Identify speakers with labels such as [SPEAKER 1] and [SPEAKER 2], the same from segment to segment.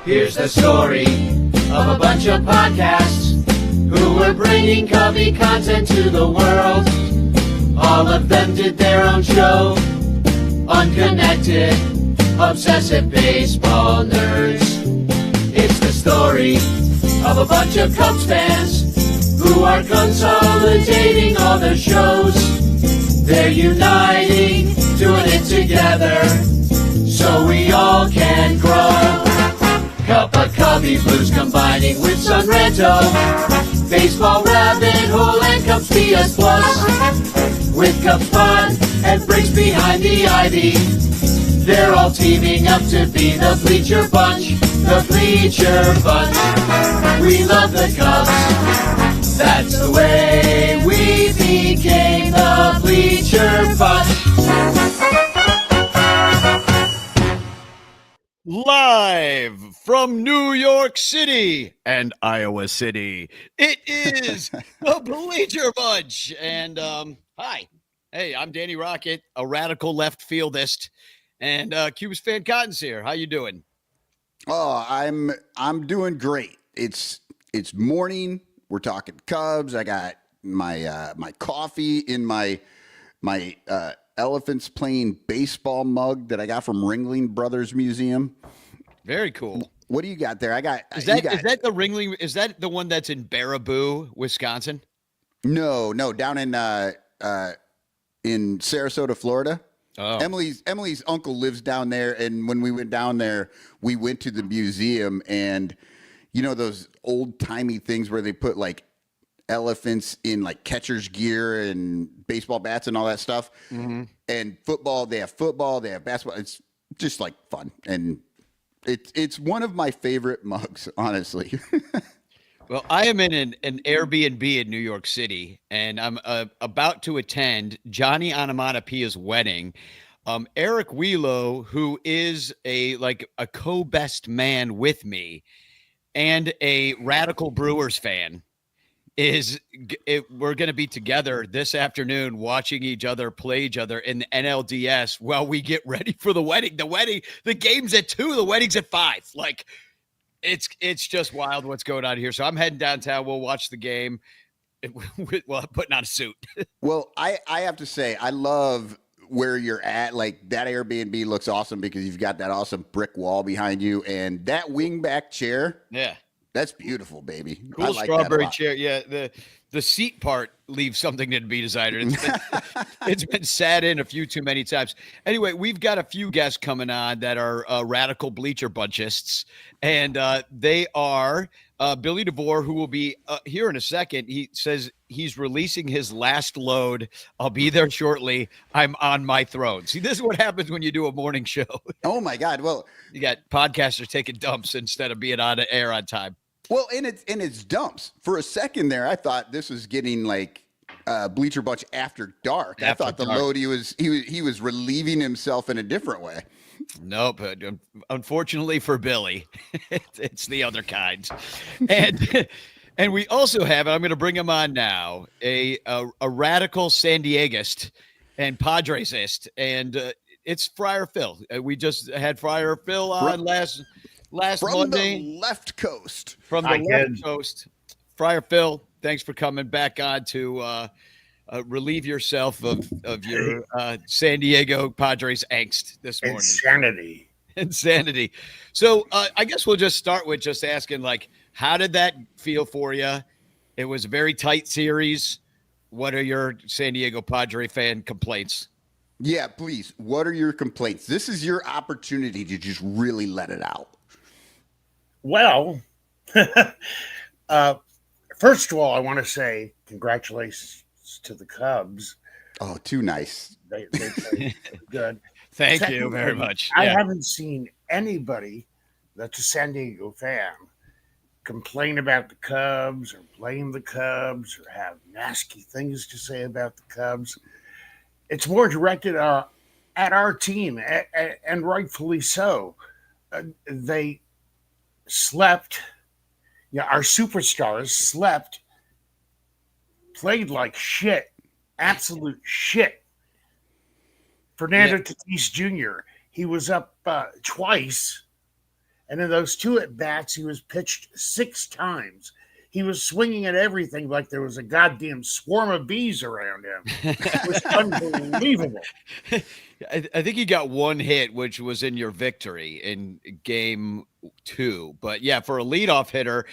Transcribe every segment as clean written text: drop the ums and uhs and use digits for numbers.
[SPEAKER 1] Here's the story of a bunch of podcasts who were bringing Cubby content to the world. All of them did their own show. Unconnected, obsessive baseball nerds. It's the story of a bunch of Cubs fans who are consolidating all their shows. They're uniting, doing it together, so we all can grow. Cup of Cubby Blues combining with Sunranto, baseball rabbit hole and Cubs PS Plus. With Cubs Pod and breaks behind the ivy, they're all teaming up to be the Bleacher Bunch, the Bleacher Bunch. We love the Cubs, that's the way we became the Bleacher Bunch.
[SPEAKER 2] Live from New York City and Iowa City, it is the Bleacher Bunch. And hi, hey, I'm Danny Rocket, a radical left fieldist, and Cubes fan Cotton's here. How you doing?
[SPEAKER 3] Oh, I'm doing great. It's morning. We're talking Cubs. I got my my coffee in my Elephants Playing Baseball mug that I got from Ringling Brothers Museum.
[SPEAKER 2] Very cool.
[SPEAKER 3] What do you got there?
[SPEAKER 2] Is that the Ringling? Is that the one that's in Baraboo, Wisconsin?
[SPEAKER 3] No, down in Sarasota, Florida.
[SPEAKER 2] Oh.
[SPEAKER 3] Emily's uncle lives down there, and when we went down there, we went to the museum, and you know those old timey things where they put like elephants in like catcher's gear and baseball bats and all that stuff. Mm-hmm. And football, they have basketball. It's just like fun, and it's one of my favorite mugs, honestly.
[SPEAKER 2] Well, I am in an Airbnb in New York City, and I'm about to attend Johnny Onomatopoeia's wedding. Eric Wheelo, who is a co-best man with me and a radical Brewers fan, we're going to be together this afternoon watching each other play each other in the NLDS while we get ready for the wedding. The game's at 2:00, the wedding's at 5:00. Like, it's just wild what's going on here. So I'm heading downtown. We'll watch the game while putting on a suit.
[SPEAKER 3] Well, I have to say, I love where you're at. Like, that Airbnb looks awesome because you've got that awesome brick wall behind you and that wingback chair.
[SPEAKER 2] Yeah.
[SPEAKER 3] That's beautiful, baby.
[SPEAKER 2] Cool. I like strawberry chair. Yeah, the seat part leaves something to be desired. It's been sat in a few too many times. Anyway, we've got a few guests coming on that are radical Bleacher Bunchists, and they are Billy DeVore, who will be here in a second. He says he's releasing his last load. I'll be there shortly. I'm on my throne. See, this is what happens when you do a morning show.
[SPEAKER 3] Oh my God! Well,
[SPEAKER 2] you got podcasters taking dumps instead of being on the air on time.
[SPEAKER 3] Well, and it's dumps. For a second there, I thought this was getting like Bleacher Bunch after dark. I thought the load he was relieving himself in a different way.
[SPEAKER 2] Nope. Unfortunately for Billy, it's the other kind. And we also have, and I'm going to bring him on now, a radical San Diegoist and Padresist, and it's Friar Phil. We just had Friar Phil on last
[SPEAKER 3] from
[SPEAKER 2] Monday.
[SPEAKER 3] The left coast.
[SPEAKER 2] From the left coast. Friar Phil, thanks for coming back on to relieve yourself of your San Diego Padres angst this morning. Insanity. So I guess we'll just start with just asking, like, how did that feel for you? It was a very tight series. What are your San Diego Padre fan complaints?
[SPEAKER 3] Yeah, please. What are your complaints? This is your opportunity to just really let it out.
[SPEAKER 4] Well, first of all, I want to say congratulations to the Cubs.
[SPEAKER 3] Oh, too nice.
[SPEAKER 4] They played good.
[SPEAKER 2] Thank you very much.
[SPEAKER 4] I haven't seen anybody that's a San Diego fan complain about the Cubs or blame the Cubs or have nasty things to say about the Cubs. It's more directed at our team, and rightfully so. They slept. Yeah, our superstars slept, played like shit, absolute shit. Fernando Tatis Jr., he was up twice, And in those 2 at bats, he was pitched 6 times. He was swinging at everything like there was a goddamn swarm of bees around him. It was unbelievable.
[SPEAKER 2] I think he got 1 hit, which was in your victory in game 2. But yeah, for a leadoff hitter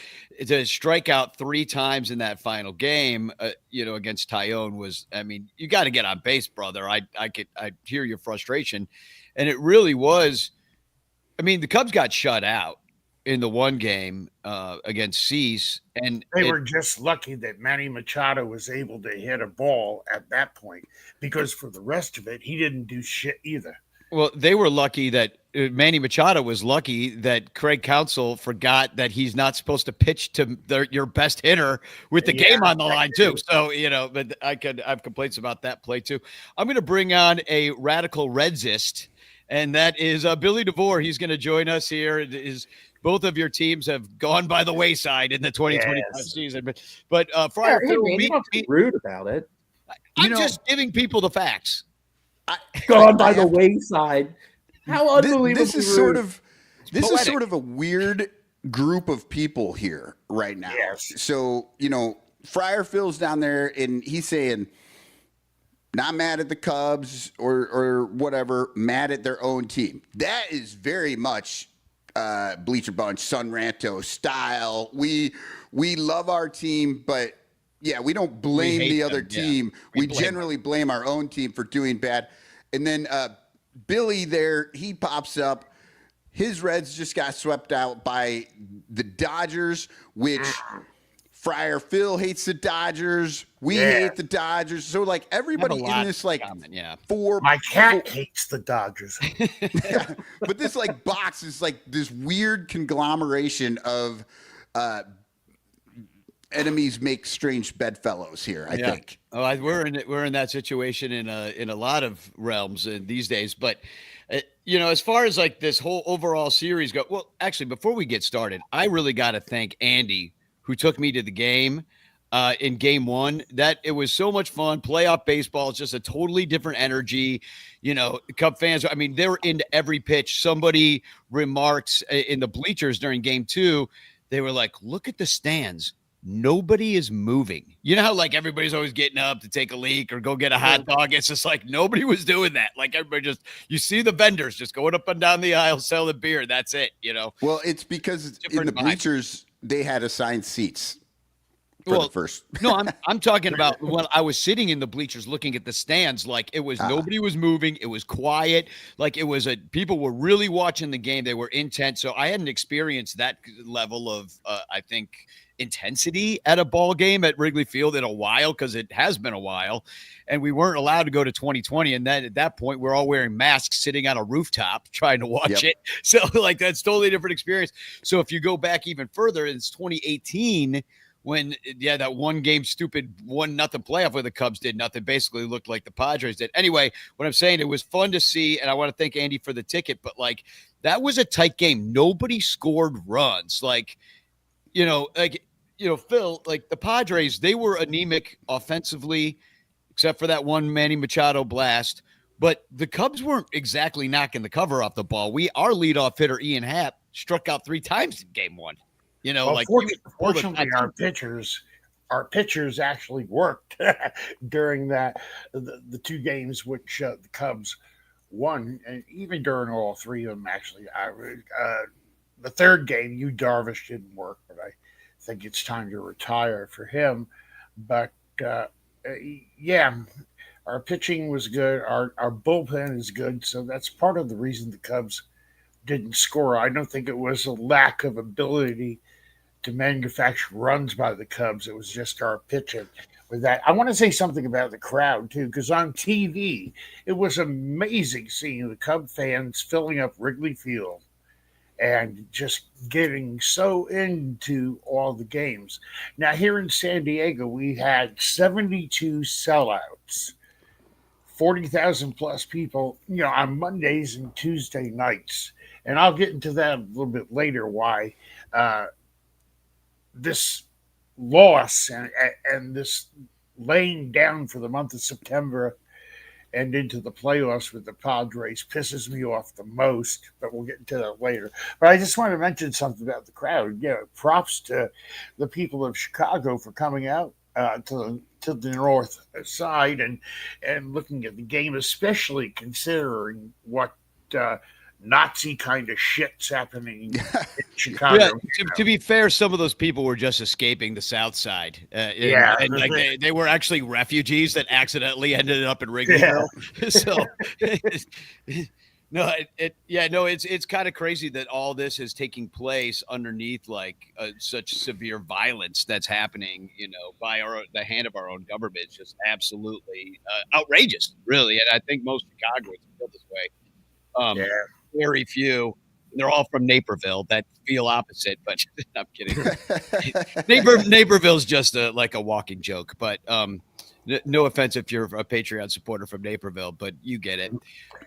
[SPEAKER 2] to strike out 3 times in that final game, against Tyone was, I mean, you got to get on base, brother. I hear your frustration. And it really was, I mean, the Cubs got shut out in the 1 game against Cease, and
[SPEAKER 4] they were just lucky that Manny Machado was able to hit a ball at that point, because for the rest of it, he didn't do shit either.
[SPEAKER 2] Well, they were lucky that Manny Machado was lucky that Craig Counsell forgot that he's not supposed to pitch to your best hitter with the game on the line too. So, but I have complaints about that play too. I'm going to bring on a radical Redzist, and that is Billy DeVore. He's going to join us here. Both of your teams have gone by the wayside in the 2025 season, but Friar,
[SPEAKER 5] hey, man, you don't have to be rude about it.
[SPEAKER 2] I'm just giving people the facts.
[SPEAKER 5] Gone by the wayside. How unbelievable!
[SPEAKER 3] This is sort of a weird group of people here right now.
[SPEAKER 4] Yes.
[SPEAKER 3] So Friar Phil's down there, and he's saying, not mad at the Cubs or whatever, mad at their own team. That is very much Bleacher Bunch, Sun Ranto style. We love our team, but yeah, we don't blame the other team. We generally blame our own team for doing bad. And then Billy there, he pops up. His Reds just got swept out by the Dodgers, which Friar Phil hates the Dodgers. We hate the Dodgers. So like everybody in this
[SPEAKER 4] my cat hates the Dodgers.
[SPEAKER 3] But this like box is like this weird conglomeration of enemies make strange bedfellows here, I think.
[SPEAKER 2] Oh, we're in that situation in a lot of realms these days. But as far as like this whole overall series go, well, actually, before we get started, I really got to thank Andy, who took me to the game in game 1. That it was so much fun. Playoff baseball is just a totally different energy. Cub fans, I mean, they were into every pitch. Somebody remarks in the bleachers during game 2, they were like, look at the stands. Nobody is moving. You know how like everybody's always getting up to take a leak or go get a hot dog? It's just like nobody was doing that. Like everybody you see the vendors just going up and down the aisle selling beer. That's it,
[SPEAKER 3] Well, it's because in the bleachers, they had assigned seats for the first.
[SPEAKER 2] No, I'm talking about when I was sitting in the bleachers looking at the stands, like it was nobody was moving. It was quiet. Like it was people were really watching the game. They were intense. So I hadn't experienced that level of, I think, intensity at a ball game at Wrigley Field in a while, because it has been a while, and we weren't allowed to go to 2020. And then at that point, we're all wearing masks, sitting on a rooftop trying to watch it. So like that's totally different experience. So if you go back even further, it's 2018 when that 1 game stupid 1-0 playoff where the Cubs did nothing, basically looked like the Padres did. Anyway, what I'm saying, it was fun to see, and I want to thank Andy for the ticket, but like that was a tight game. Nobody scored runs. Like, Phil, like the Padres, they were anemic offensively, except for that 1 Manny Machado blast. But the Cubs weren't exactly knocking the cover off the ball. Our leadoff hitter, Ian Happ, struck out 3 times in game 1.
[SPEAKER 4] Fortunately, our pitchers actually worked during the 2 games which the Cubs won, and even during all 3 of them, actually. The 3rd game, Darvish didn't work, but I think it's time to retire for him. But our pitching was good. Our bullpen is good. So that's part of the reason the Cubs didn't score. I don't think it was a lack of ability to manufacture runs by the Cubs. It was just our pitching. With that, I want to say something about the crowd too, because on TV, it was amazing seeing the Cub fans filling up Wrigley Field and just getting so into all the games. Now, here in San Diego, we had 72 sellouts, 40,000 plus people, on Mondays and Tuesday nights. And I'll get into that a little bit later, why this loss and this laying down for the month of September and into the playoffs with the Padres pisses me off the most, but we'll get into that later. But I just want to mention something about the crowd. Yeah, props to the people of Chicago for coming out to the north side and looking at the game, especially considering what Nazi kind of shit's happening in Chicago.
[SPEAKER 2] Yeah, to be fair, some of those people were just escaping the South Side. And like they were actually refugees that accidentally ended up in Wrigley.
[SPEAKER 4] Yeah.
[SPEAKER 2] So, it's kind of crazy that all this is taking place underneath like such severe violence that's happening, by the hand of our own government. It's just absolutely outrageous, really. And I think most Chicagoans feel this way. Very few. They're all from Naperville that feel opposite, but I'm kidding. Naperville's just like a walking joke, but no offense if you're a Patreon supporter from Naperville, but you get it.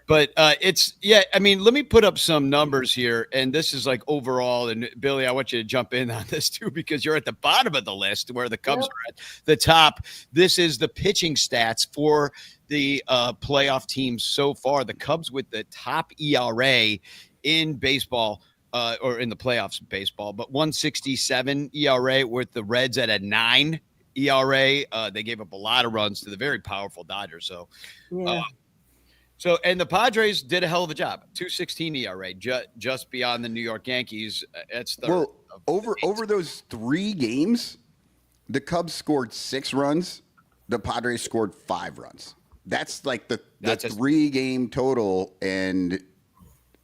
[SPEAKER 2] But let me put up some numbers here, and this is like overall, and Billy, I want you to jump in on this too, because you're at the bottom of the list where the Cubs are at the top. This is the pitching stats for the playoff teams so far. The Cubs with the top ERA in baseball, or in the playoffs of baseball, but 1.67 ERA, with the Reds at a 9 ERA. They gave up a lot of runs to the very powerful Dodgers. And the Padres did a hell of a job. 2.16 ERA, just beyond the New York Yankees. It's the
[SPEAKER 3] over those 3 games, the Cubs scored 6 runs. The Padres scored 5 runs. That's like the 3-game total, and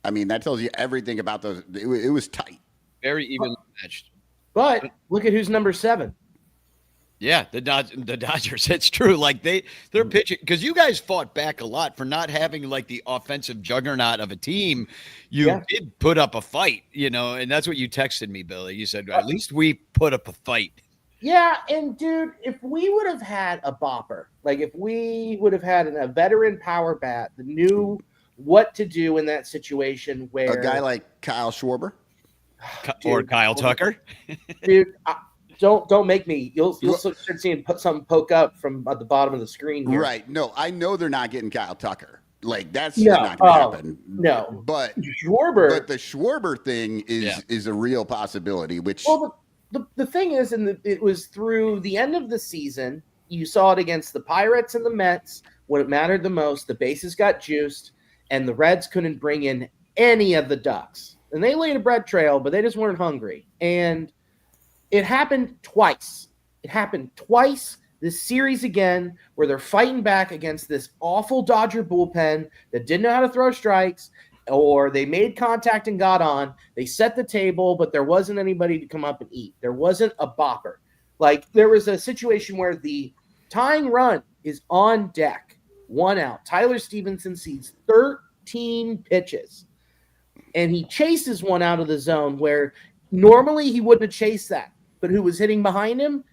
[SPEAKER 3] I mean that tells you everything about those. It was tight,
[SPEAKER 2] very evenly matched.
[SPEAKER 5] But look at who's number 7.
[SPEAKER 2] Yeah, the Dodgers. It's true. Like they're pitching, because you guys fought back a lot for not having like the offensive juggernaut of a team. You did put up a fight, and that's what you texted me, Billy. You said at least we put up a fight.
[SPEAKER 5] Yeah, and dude, if we would have had a bopper, like if we would have had a veteran power bat that knew what to do in that situation, where
[SPEAKER 3] a guy like Kyle Schwarber
[SPEAKER 2] or Kyle Tucker,
[SPEAKER 5] dude. Don't make me. You'll start seeing something poke up from at the bottom of the screen here.
[SPEAKER 3] Right. No, I know they're not getting Kyle Tucker. Like that's not going to happen.
[SPEAKER 5] No,
[SPEAKER 3] but
[SPEAKER 5] Schwarber.
[SPEAKER 3] But the Schwarber thing is a real possibility. Which
[SPEAKER 5] the thing is, it was through the end of the season. You saw it against the Pirates and the Mets when it mattered the most. The bases got juiced, and the Reds couldn't bring in any of the Ducks. And they laid a bread trail, but they just weren't hungry. And it happened twice. This series again, where they're fighting back against this awful Dodger bullpen that didn't know how to throw strikes, or they made contact and got on. They set the table, but there wasn't anybody to come up and eat. There wasn't a bopper. Like there was a situation where the tying run is on deck, 1 out. Tyler Stevenson sees 13 pitches, and he chases one out of the zone where normally he wouldn't have chased that. But who was hitting behind him?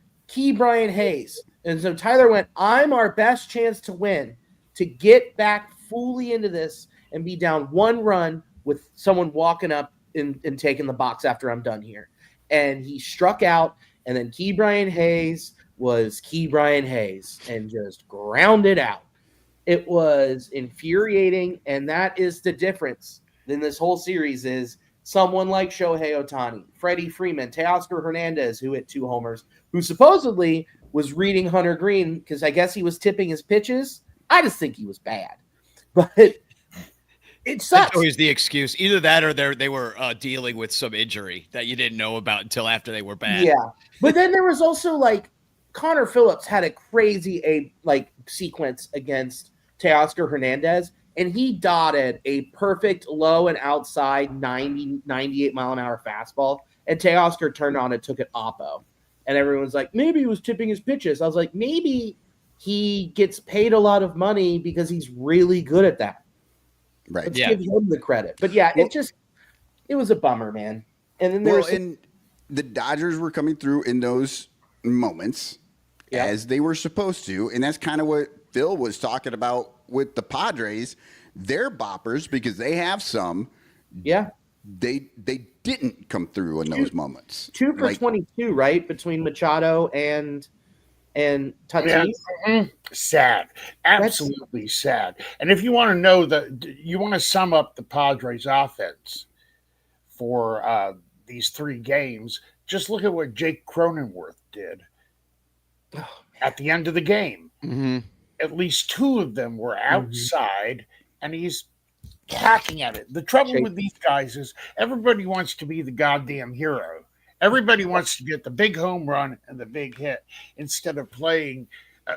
[SPEAKER 5] Brian Hayes. And so Tyler went, I'm our best chance to win, to get back fully into this and be down 1 run with someone walking up and taking the box after I'm done here. And he struck out, and then Brian Hayes was Brian Hayes and just grounded out. It was infuriating, and that is the difference in this whole series is someone like Shohei Ohtani, Freddie Freeman, Teoscar Hernandez, who hit 2 homers, who supposedly was reading Hunter Green because I guess he was tipping his pitches. I just think he was bad. But it sucks.
[SPEAKER 2] That's always the excuse. Either that or they were dealing with some injury that you didn't know about until after they were bad.
[SPEAKER 5] Yeah. But then there was also like Connor Phillips had a crazy sequence against Teoscar Hernandez. And he dotted a perfect low and outside 90, 98 mile an hour fastball. And Teoscar turned on and took it oppo. And everyone's like, maybe he was tipping his pitches. I was like, maybe he gets paid a lot of money because he's really good at that.
[SPEAKER 3] Right.
[SPEAKER 5] Let's give him the credit. But yeah, it was a bummer, man. And then
[SPEAKER 3] and the Dodgers were coming through in those moments as they were supposed to. And that's kind of what Phil was talking about with the Padres. They're boppers because they have some.
[SPEAKER 5] Yeah.
[SPEAKER 3] They didn't come through in those moments.
[SPEAKER 5] 2 for 22, right? Between Machado and and
[SPEAKER 4] Yeah,
[SPEAKER 5] Tatis.
[SPEAKER 4] sad, absolutely sad. And if you want to know you want to sum up the Padres' offense for these 3 games, just look at what Jake Cronenworth did at the end of the game.
[SPEAKER 2] Mm-hmm.
[SPEAKER 4] At least 2 of them were outside, and he's hacking at it. The trouble with these guys is everybody wants to be the goddamn hero. Everybody wants to get the big home run and the big hit instead of playing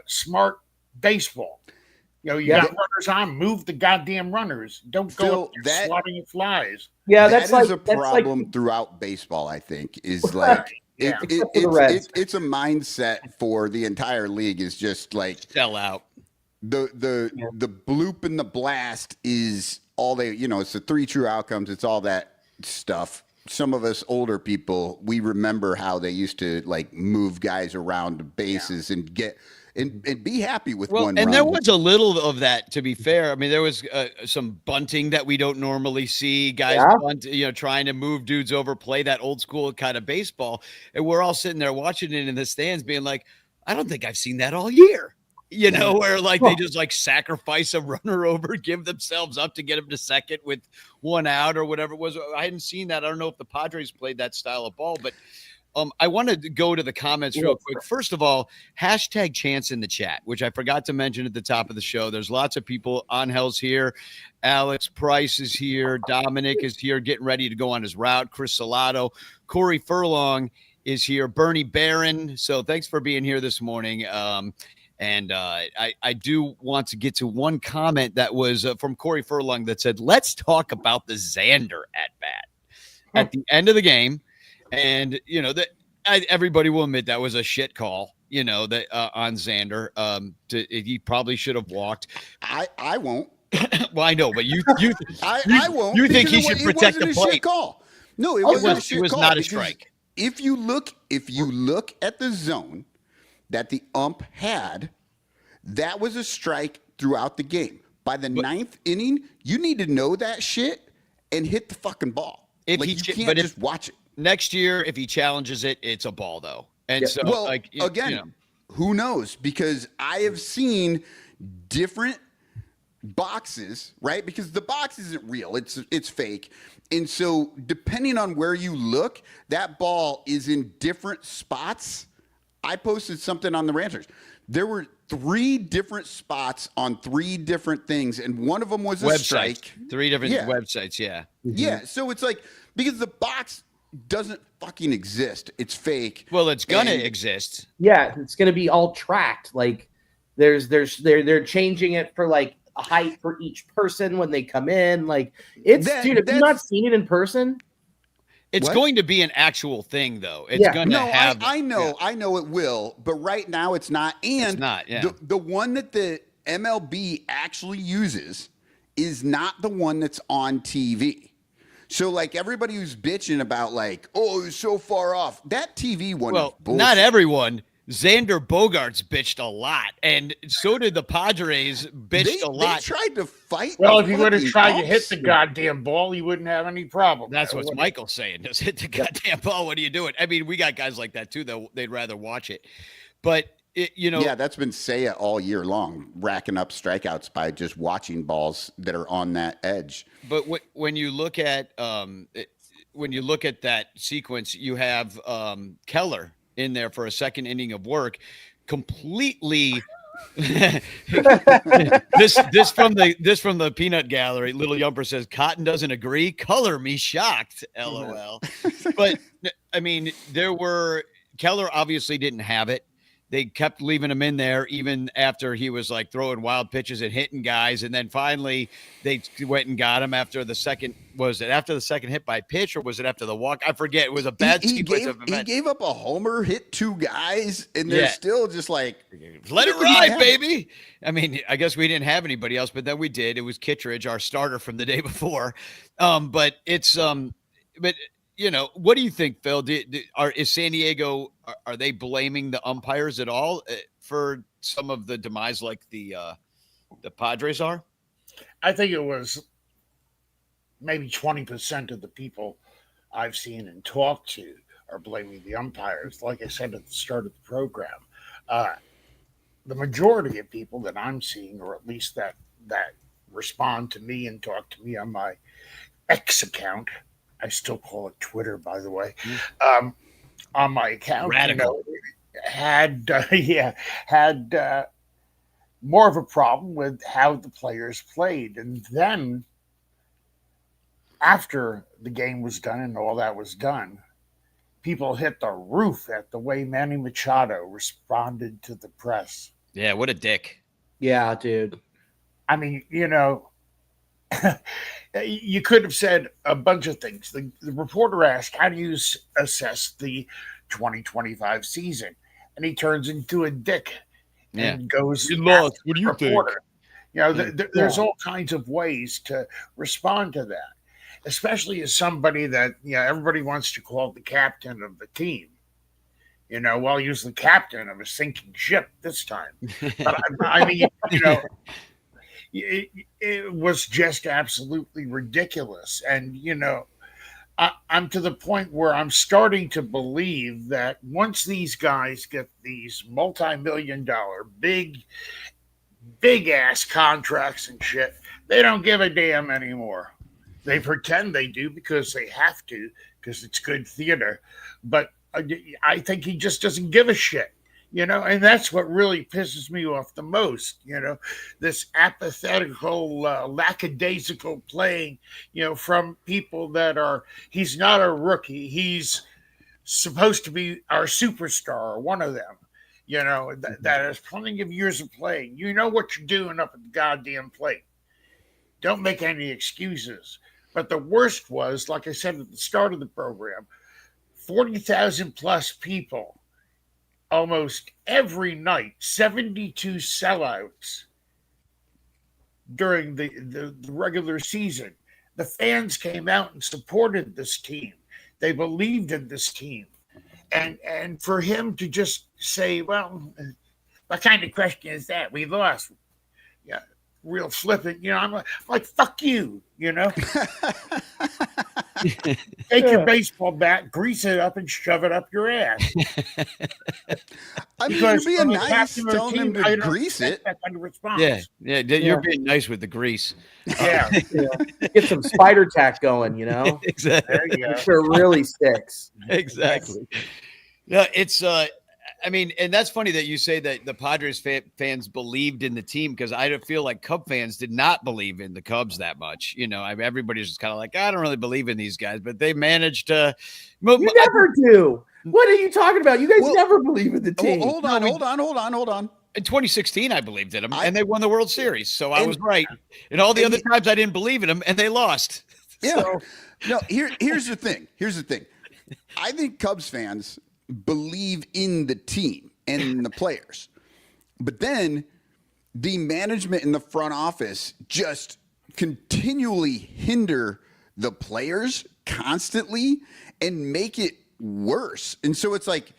[SPEAKER 4] smart baseball. You know, you got runners on, move the goddamn runners. Don't go up there swatting at flies.
[SPEAKER 5] Yeah,
[SPEAKER 3] that is a problem throughout baseball, I think, is like it's a mindset for the entire league is just like
[SPEAKER 2] sell out.
[SPEAKER 3] The bloop and the blast is all they, it's the 3 true outcomes. It's all that stuff. Some of us older people, we remember how they used to like move guys around the bases and get and be happy with one
[SPEAKER 2] and
[SPEAKER 3] run.
[SPEAKER 2] there was a little of that, to be fair. I mean, there was some bunting that we don't normally see. Guys bunt, trying to move dudes over, play that old school kind of baseball. And we're all sitting there watching it in the stands being like, I don't think I've seen that all year. Where like they just like sacrifice a runner over, give themselves up to get him to second with 1 out or whatever it was. I hadn't seen that. I don't know if the Padres played that style of ball, but I wanted to go to the comments real quick. First of all, hashtag chance in the chat, which I forgot to mention at the top of the show. There's lots of people. Angel's here. Alex Price is here. Dominic is here getting ready to go on his route. Chris Salato. Corey Furlong is here. Bernie Barron. So thanks for being here this morning. And I do want to get to one comment that was from Corey Furlong that said, let's talk about the Xander at bat at the end of the game. And, everybody will admit that was a shit call, that on Xander. He probably should have walked.
[SPEAKER 3] I won't.
[SPEAKER 2] Well, I know, but
[SPEAKER 3] I won't.
[SPEAKER 2] You think he should protect the plate?
[SPEAKER 3] Call. No, it wasn't a shit call.
[SPEAKER 2] It was not a strike.
[SPEAKER 3] If you look at the zone that the ump had, that was a strike throughout the game. By the 9th inning, you need to know that shit and hit the fucking ball. You can't just watch it.
[SPEAKER 2] Next year, if he challenges it, it's a ball, though. And so,
[SPEAKER 3] who knows? Because I have seen different boxes, right? Because the box isn't real; it's fake. And so, depending on where you look, that ball is in different spots. I posted something on the Ranchers. There were 3 different spots on 3 different things, and one of them was a strike.
[SPEAKER 2] 3 different websites, yeah.
[SPEAKER 3] Yeah, so it's like, because the box doesn't fucking exist. It's fake.
[SPEAKER 2] Well, it's gonna exist.
[SPEAKER 5] Yeah, it's gonna be all tracked. Like they're changing it for like a height for each person when they come in. Like dude, have you not seen it in person?
[SPEAKER 2] It's going to be an actual thing, though. It's going to have.
[SPEAKER 3] I know it will, but right now it's not. And
[SPEAKER 2] it's not. Yeah.
[SPEAKER 3] The one that the MLB actually uses is not the one that's on TV. So, like, everybody who's bitching about, like, oh, it's so far off. That TV one is bullshit.
[SPEAKER 2] Not everyone. Xander Bogaerts bitched a lot, and so did the Padres bitched a lot.
[SPEAKER 3] They tried to fight.
[SPEAKER 4] Well, if he would have tried to hit the goddamn ball, he wouldn't have any problem.
[SPEAKER 2] That's what Michael's saying. Just hit the goddamn ball. What are you doing? I mean, we got guys like that, too, though. They'd rather watch it. But, Yeah,
[SPEAKER 3] that's been Seiya all year long, racking up strikeouts by just watching balls that are on that edge.
[SPEAKER 2] But when you look at that sequence, you have Keller in there for a second inning of work, completely. this from the peanut gallery. Little Yumper says Cotton doesn't agree. Color me shocked. LOL. But I mean, Keller obviously didn't have it. They kept leaving him in there even after he was like throwing wild pitches and hitting guys. And then finally they went and got him after the second. Was it after the second hit by pitch or was it after the walk? I forget. It was a bad sequence of events.
[SPEAKER 3] He gave up a homer, hit 2 guys, and they're still just like,
[SPEAKER 2] let it ride, baby. I mean, I guess we didn't have anybody else, but then we did. It was Kittredge, our starter from the day before. But it's but. What do you think, Phil? Is San Diego, are they blaming the umpires at all for some of the demise like the Padres are?
[SPEAKER 4] I think it was maybe 20% of the people I've seen and talked to are blaming the umpires. Like I said at the start of the program, the majority of people that I'm seeing, or at least that respond to me and talk to me on my X account, I still call it Twitter, by the way, on my account,
[SPEAKER 2] Radical.
[SPEAKER 4] had had more of a problem with how the players played, and then after the game was done and all that was done, people hit the roof at the way Manny Machado responded to the press.
[SPEAKER 2] Yeah, what a dick.
[SPEAKER 5] Yeah, dude.
[SPEAKER 4] I mean, you could have said a bunch of things. The reporter asked, "How do you assess the 2025 season?" And he turns into a dick and goes,
[SPEAKER 2] "You lost. What do you think?"
[SPEAKER 4] There's all kinds of ways to respond to that, especially as somebody that everybody wants to call the captain of the team. Well, he was the captain of a sinking ship this time. But I mean, it was just absolutely ridiculous. And, I'm to the point where I'm starting to believe that once these guys get these multi-million-dollar, big ass contracts and shit, they don't give a damn anymore. They pretend they do because they have to, because it's good theater. But I think he just doesn't give a shit, and that's what really pisses me off the most, this apathetical, lackadaisical playing, from people that he's not a rookie. He's supposed to be our superstar, or one of them, that has plenty of years of playing. You know what you're doing up at the goddamn plate. Don't make any excuses. But the worst was, like I said at the start of the program, 40,000 plus people almost every night, 72 sellouts during the regular season. The fans came out and supported this team. They believed in this team. And for him to just say, well, what kind of question is that? We lost. Yeah, real flippant. I'm like, fuck you, Take your baseball bat, grease it up, and shove it up your ass.
[SPEAKER 3] I mean, you're being nice, telling him to grease it.
[SPEAKER 4] That kind of response.
[SPEAKER 2] Yeah, you're being nice with the grease.
[SPEAKER 4] Yeah.
[SPEAKER 5] Get some spider tack going,
[SPEAKER 2] Exactly.
[SPEAKER 4] There you go.
[SPEAKER 5] It sure really sticks.
[SPEAKER 2] Exactly. Yeah, it's I mean, and that's funny that you say that the Padres fans believed in the team, because I feel like Cub fans did not believe in the Cubs that much. Everybody's just kind of like, I don't really believe in these guys, but they managed to.
[SPEAKER 5] You never do. What are you talking about? You guys never believe in the team.
[SPEAKER 3] Hold on.
[SPEAKER 2] In 2016, I believed in them, and they won the World Series, so I was right. And all the other times I didn't believe in them, and they lost.
[SPEAKER 3] Yeah. So. No. Here's the thing. I think Cubs fans believe in the team and the players, but then the management in the front office just continually hinder the players constantly and make it worse. And so it's like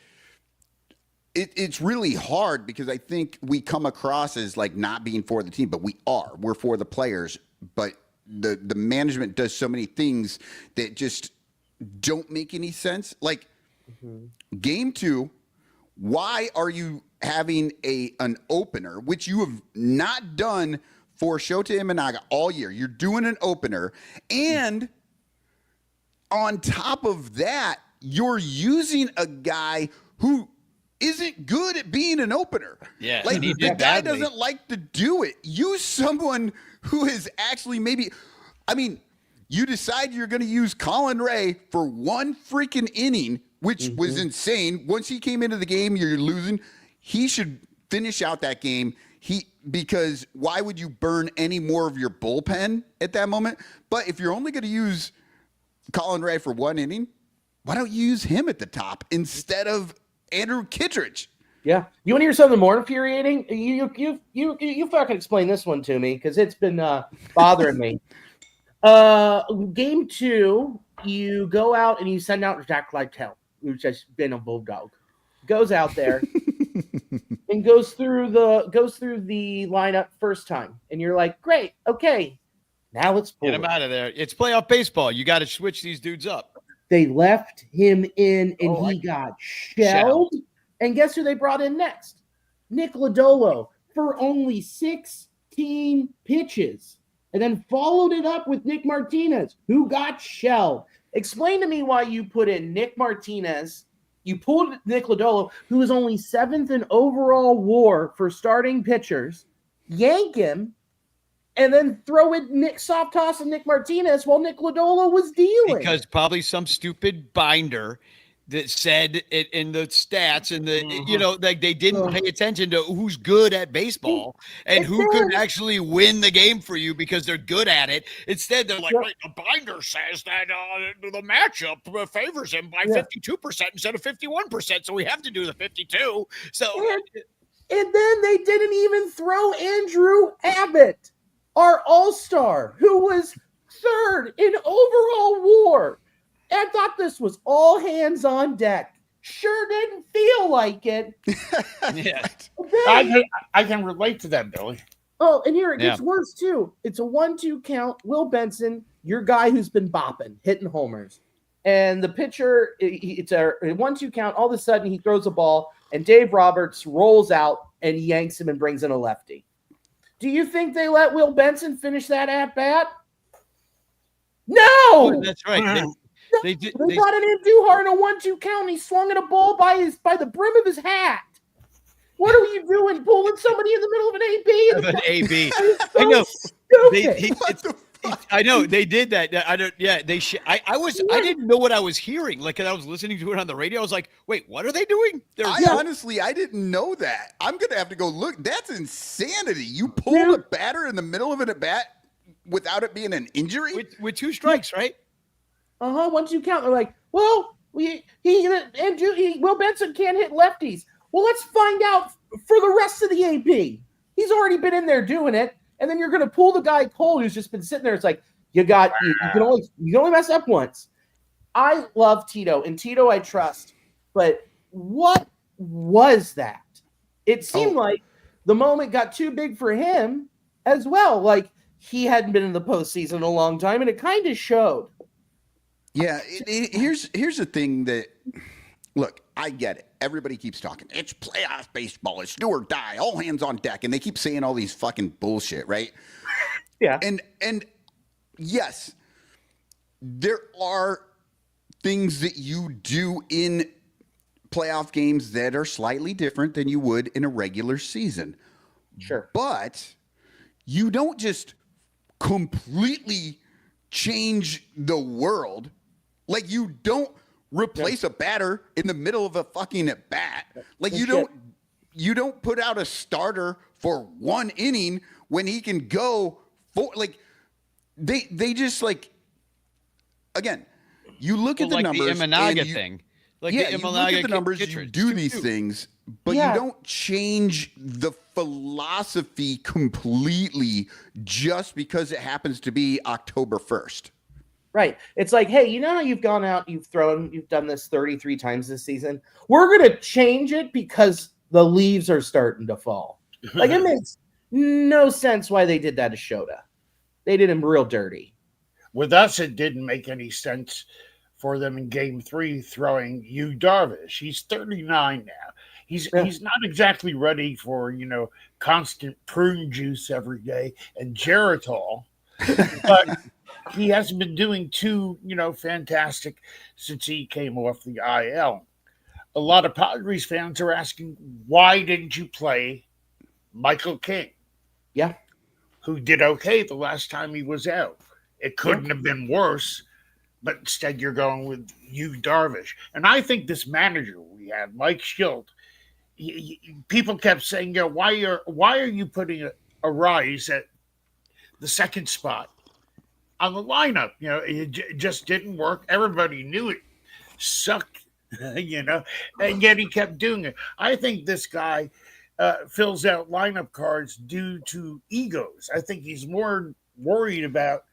[SPEAKER 3] it's really hard, because I think we come across as like not being for the team, but we're for the players, but the management does so many things that just don't make any sense. Like Game 2, why are you having an opener, which you have not done for Shota Imanaga all year? You're doing an opener, and on top of that, you're using a guy who isn't good at being an opener.
[SPEAKER 2] Yeah,
[SPEAKER 3] like the guy doesn't like to do it. Use someone who is actually you decide you're going to use Colin Ray for one freaking inning, which was insane. Once he came into the game, you're losing. He should finish out that game. Because why would you burn any more of your bullpen at that moment? But if you're only going to use Colin Ray for one inning, why don't you use him at the top instead of Andrew Kittredge?
[SPEAKER 5] Yeah. You want to hear something more infuriating? You fucking explain this one to me, because it's been bothering me. Game 2, you go out and you send out Jack Lytle, who's just been a bulldog. Goes out there and goes through the lineup first time, and you're like, great, okay, now let's pull
[SPEAKER 2] get him out of there. It's playoff baseball. You got to switch these dudes up.
[SPEAKER 5] They left him in, and he got shelled. And guess who they brought in next? Nick Lodolo for only 16 pitches, and then followed it up with Nick Martinez, who got shelled. Explain to me why you put in Nick Martinez. You pulled Nick Lodolo, who was only 7th in overall WAR for starting pitchers, yank him, and then throw in Nick soft toss and Nick Martinez while Nick Lodolo was dealing.
[SPEAKER 2] Because probably some stupid binder that said it in the stats and the like they didn't pay attention to who's good at baseball and who could actually win the game for you because they're good at it. Instead, they're like, wait, the binder says that the matchup favors him by 52% instead of 51%, so we have to do the 52. So
[SPEAKER 5] and then they didn't even throw Andrew Abbott, our all-star, who was 3rd in overall WAR. I thought this was all hands on deck. Sure didn't feel like it.
[SPEAKER 2] Yeah.
[SPEAKER 4] I can relate to that, Billy.
[SPEAKER 5] Oh, and here it gets worse, too. It's a 1-2 count. Will Benson, your guy who's been bopping, hitting homers. And the pitcher, it's a 1-2 count. All of a sudden, he throws a ball, and Dave Roberts rolls out and yanks him and brings in a lefty. Do you think they let Will Benson finish that at-bat? No!
[SPEAKER 2] Oh, that's right. They
[SPEAKER 5] brought it in Duhar in a 1-2 count. He swung at a ball by the brim of his hat. What are you doing? Pulling somebody in the middle of an AB?
[SPEAKER 2] An AB.
[SPEAKER 5] I
[SPEAKER 2] know. I know they did that. I don't. Yeah, they. I didn't know what I was hearing. Like I was listening to it on the radio. I was like, "Wait, what are they doing?"
[SPEAKER 3] Honestly, I didn't know that. I'm gonna have to go look. That's insanity. You pulled a batter in the middle of an at bat without it being an injury
[SPEAKER 2] with 2 strikes, right?
[SPEAKER 5] 1-2 count. They're like, well, Will Benson can't hit lefties. Well, let's find out for the rest of the AB. He's already been in there doing it, and then you're going to pull the guy cold who's just been sitting there. It's like you can only mess up once. I love Tito, and Tito I trust, but what was that? It seemed like the moment got too big for him as well. Like he hadn't been in the postseason in a long time, and it kind of showed.
[SPEAKER 3] Yeah, here's the thing that, look, I get it. Everybody keeps talking. It's playoff baseball. It's do or die. All hands on deck. And they keep saying all these fucking bullshit, right?
[SPEAKER 5] Yeah.
[SPEAKER 3] And yes, there are things that you do in playoff games that are slightly different than you would in a regular season.
[SPEAKER 5] Sure.
[SPEAKER 3] But you don't just completely change the world. Like you don't replace a batter in the middle of a fucking at bat. Like you don't put out a starter for 1 inning when he can go for like they just like again. You look at the numbers.
[SPEAKER 2] The Imanaga thing. Like
[SPEAKER 3] you look at the numbers. You do these things, but you don't change the philosophy completely just because it happens to be October 1st.
[SPEAKER 5] Right. It's like, hey, you know how you've gone out, you've done this 33 times this season? We're going to change it because the leaves are starting to fall. Like, it makes no sense why they did that to Shota. They did him real dirty.
[SPEAKER 4] With us, it didn't make any sense for them in Game 3 throwing Yu Darvish. He's 39 now. He's not exactly ready for, constant prune juice every day and Geritol. But he hasn't been doing too, fantastic since he came off the IL. A lot of Padres fans are asking, why didn't you play Michael King?
[SPEAKER 5] Yeah.
[SPEAKER 4] Who did okay the last time he was out. It couldn't have been worse, but instead you're going with Yu Darvish. And I think this manager we had, Mike Schilt, people kept saying, why are you putting a Rise at the second spot on the lineup? It just didn't work. Everybody knew it sucked, and yet he kept doing it. I think this guy fills out lineup cards due to egos. I think he's more worried about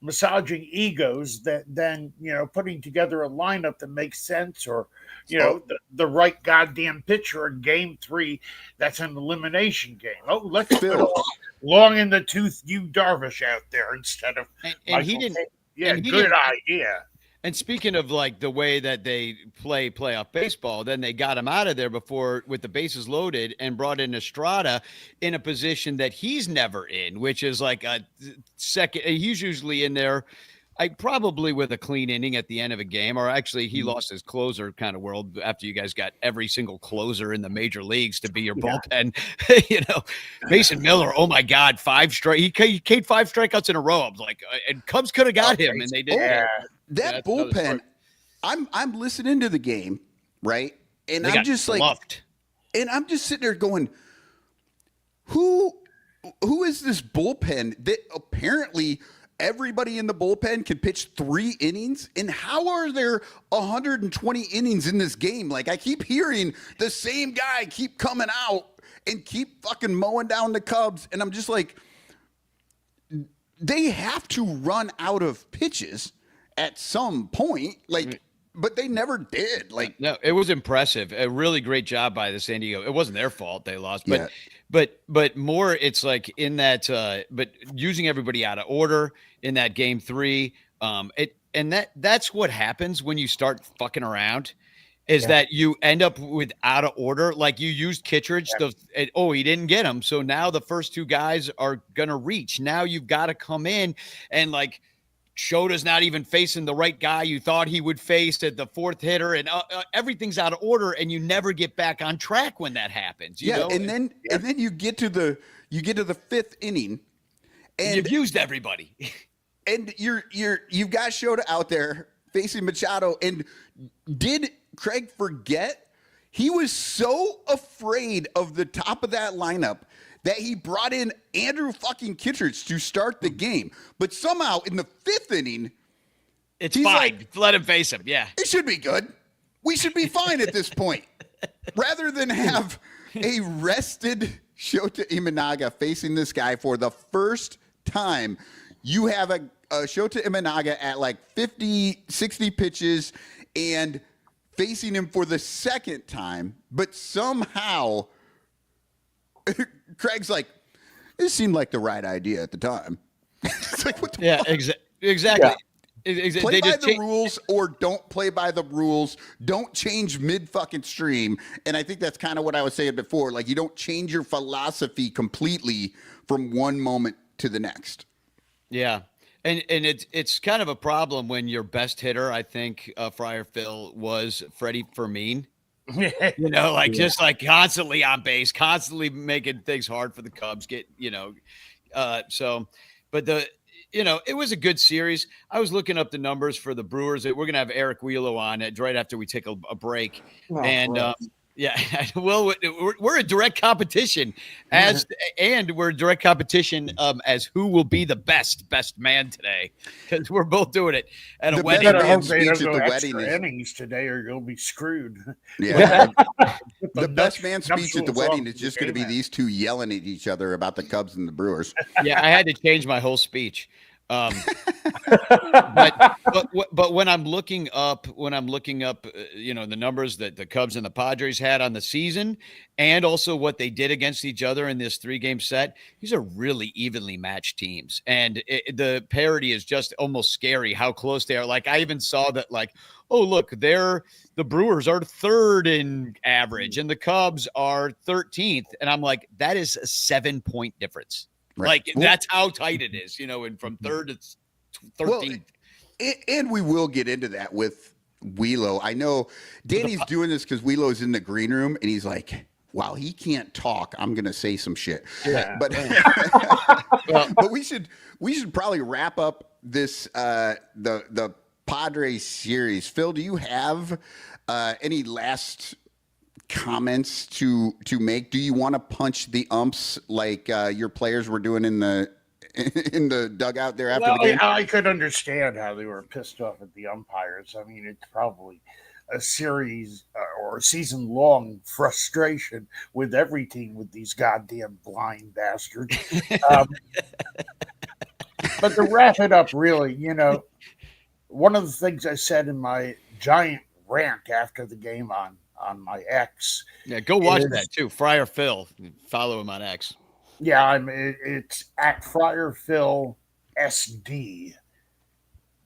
[SPEAKER 4] massaging egos than putting together a lineup that makes sense, or the right goddamn pitcher in Game 3. That's an elimination game. Let's put long in the tooth Yu Darvish out there instead of
[SPEAKER 2] and he didn't.
[SPEAKER 4] Yeah, good idea.
[SPEAKER 2] And speaking of like the way that they play playoff baseball, then they got him out of there before with the bases loaded and brought in Estrada in a position that he's never in, which is like a second. He's usually in there, probably with a clean inning at the end of a game, or actually he lost his closer kind of world after you guys got every single closer in the major leagues to be your bullpen. Mason Miller, oh my God, 5 strike. He K'd 5 strikeouts in a row. I'm like, and Cubs could have got him, and they didn't.
[SPEAKER 4] Yeah.
[SPEAKER 3] That bullpen, I'm listening to the game, right? And I'm just like, and I'm just sitting there going, who is this bullpen that apparently everybody in the bullpen can pitch 3 innings? And how are there 120 innings in this game? Like, I keep hearing the same guy keep coming out and keep fucking mowing down the Cubs. And I'm just like, they have to run out of pitches at some point, like, but they never did. Like,
[SPEAKER 2] no, it was impressive. A really great job by the San Diego. It wasn't their fault they lost, but more it's like in that, but using everybody out of order in that game 3. That's what happens when you start fucking around. Is that you end up with out of order. Like you used Kittredge. He didn't get him. So now the first 2 guys are going to reach. Now you've got to come in and like Shota's not even facing the right guy you thought he would face at the 4th hitter, and everything's out of order, and you never get back on track when that happens. You know?
[SPEAKER 3] And then you get to the 5th inning, and
[SPEAKER 2] you've used everybody,
[SPEAKER 3] and you've got Shota out there facing Machado, and did Craig forget? He was so afraid of the top of that lineup that he brought in Andrew fucking Kittredge to start the game. But somehow in the 5th inning,
[SPEAKER 2] it's fine. Like, let him face him. Yeah.
[SPEAKER 3] It should be good. We should be fine at this point. Rather than have a rested Shota Imanaga facing this guy for the first time, you have a Shota Imanaga at like 50, 60 pitches and facing him for the second time, but somehow Craig's like, it seemed like the right idea at the time. It's like, what the fuck?
[SPEAKER 2] Exactly.
[SPEAKER 3] Yeah. Play by the rules or don't play by the rules. Don't change mid fucking stream. And I think that's kind of what I was saying before. Like, you don't change your philosophy completely from one moment to the next.
[SPEAKER 2] Yeah. And it's kind of a problem when your best hitter, I think, Friar Phil, was Freddie Fermin. Just like constantly on base, constantly making things hard for the Cubs. It was a good series. I was looking up the numbers for the Brewers. We're going to have Eric Wheelo on it right after we take a break. Well, we're in direct competition as who will be the best man today, because we're both doing it at a wedding.
[SPEAKER 4] Innings today, or you'll be screwed.
[SPEAKER 3] Yeah, the best man speech at the wedding is just going to be these 2 yelling at each other about the Cubs and the Brewers.
[SPEAKER 2] Yeah, I had to change my whole speech. But when I'm looking up, the numbers that the Cubs and the Padres had on the season, and also what they did against each other in this 3-game set, these are really evenly matched teams, and the parity is just almost scary how close they are. Like, I even saw that, like, oh look, the Brewers are 3rd in average, and the Cubs are 13th, and I'm like, that is a 7-point difference. Right. Like, that's how tight it is, and from 3rd to 13th.
[SPEAKER 3] Well, and we will get into that with Wheelo. I know Danny's doing this because Wheelo's in the green room, and he's like, wow, he can't talk. I'm going to say some shit. Yeah. But but we should probably wrap up this the Padres series. Phil, do you have any last comments to make? Do you want to punch the umps like your players were doing in the dugout there after the game?
[SPEAKER 4] I could understand how they were pissed off at the umpires. I mean, it's probably a series or a season-long frustration with every team with these goddamn blind bastards. But to wrap it up, really, one of the things I said in my giant rant after the game on my X.
[SPEAKER 2] Yeah, go watch that too. Friar Phil. Follow him on X.
[SPEAKER 4] Yeah, it's at Friar Phil SD.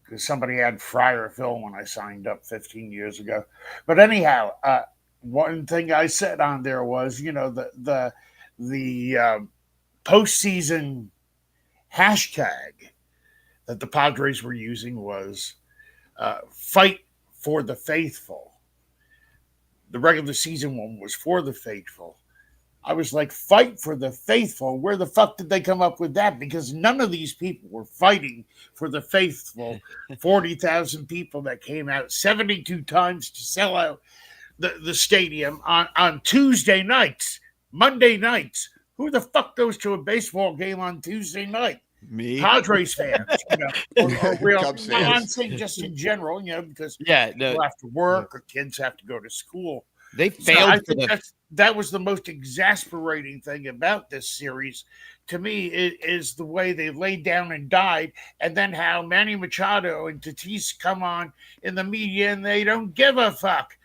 [SPEAKER 4] because somebody had Friar Phil when I signed up 15 years ago. But anyhow, one thing I said on there was, the postseason hashtag that the Padres were using was fight for the faithful. The regular season one was for the faithful. I was like, fight for the faithful. Where the fuck did they come up with that? Because none of these people were fighting for the faithful. 40,000 people that came out 72 times to sell out the stadium on Tuesday nights, Monday nights. Who the fuck goes to a baseball game on Tuesday night?
[SPEAKER 2] Me,
[SPEAKER 4] Padres fans, or real.
[SPEAKER 3] Cubs
[SPEAKER 4] I'm
[SPEAKER 3] fans.
[SPEAKER 4] saying just in general, because
[SPEAKER 2] yeah,
[SPEAKER 4] people have to work or kids have to go to school.
[SPEAKER 2] they
[SPEAKER 4] So
[SPEAKER 2] failed
[SPEAKER 4] I
[SPEAKER 2] for
[SPEAKER 4] think
[SPEAKER 2] the.
[SPEAKER 4] that was the most exasperating thing about this series to me is the way they laid down and died, and then how Manny Machado and Tatis come on in the media and they don't give a fuck.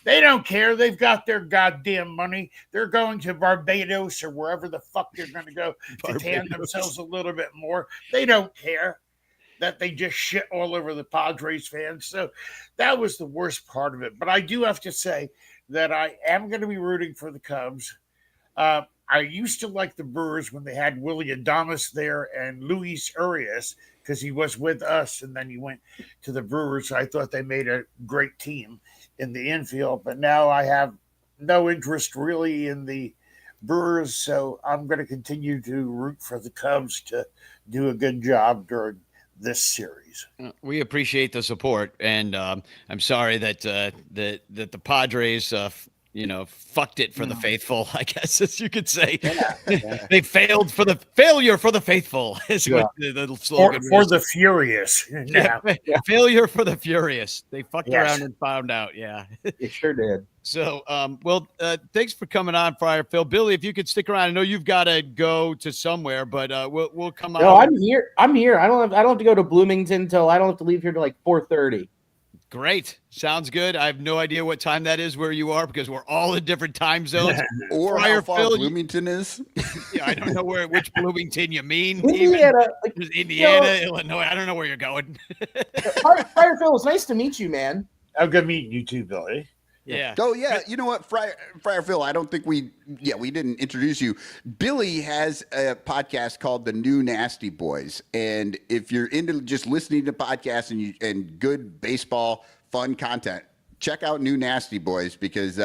[SPEAKER 4] They don't care. They've got their goddamn money. They're going to Barbados or wherever the fuck they're going to go to tan themselves a little bit more. They don't care that they just shit all over the Padres fans. So that was the worst part of it. But I do have to say that I am going to be rooting for the Cubs. I used to like the Brewers when they had Willie Adames there and Luis Urias, because he was with us and then he went to the Brewers. I thought they made a great team in the infield, but now I have no interest really in the Brewers, so I'm going to continue to root for the Cubs to do a good job during this series.
[SPEAKER 2] We appreciate the support, and I'm sorry that the Padres, fucked it for the faithful, I guess, as you could say.
[SPEAKER 5] Yeah.
[SPEAKER 2] They failed for the failure for the faithful is what the slogan
[SPEAKER 4] For
[SPEAKER 2] was.
[SPEAKER 4] the furious. Now.
[SPEAKER 2] Failure for the furious. They fucked
[SPEAKER 4] Yes.
[SPEAKER 2] around and found out. Yeah.
[SPEAKER 5] It sure did.
[SPEAKER 2] So, thanks for coming on, Friar Phil. Billy, if you could stick around, I know you've got to go to somewhere, but we'll come on.
[SPEAKER 5] No, I'm here. I don't have to go to Bloomington till I don't have to leave here till like 4:30.
[SPEAKER 2] Great. Sounds good. I have no idea what time that is where you are because we're all in different time zones.
[SPEAKER 3] Or
[SPEAKER 2] Friar
[SPEAKER 3] how far
[SPEAKER 2] Phil,
[SPEAKER 3] Bloomington is.
[SPEAKER 2] Yeah, I don't know which Bloomington you mean.
[SPEAKER 5] Indiana,
[SPEAKER 2] Indiana, Illinois. I don't know where you're going.
[SPEAKER 5] Friar Phil, it's nice to meet you, man.
[SPEAKER 4] I'm good meeting you too, Billy.
[SPEAKER 2] Yeah.
[SPEAKER 3] Oh yeah, you know what, Friar Phil? I don't think we didn't introduce you. Billy has a podcast called The New Nasty Boys, and if you're into just listening to podcasts and good baseball fun content, check out New Nasty Boys because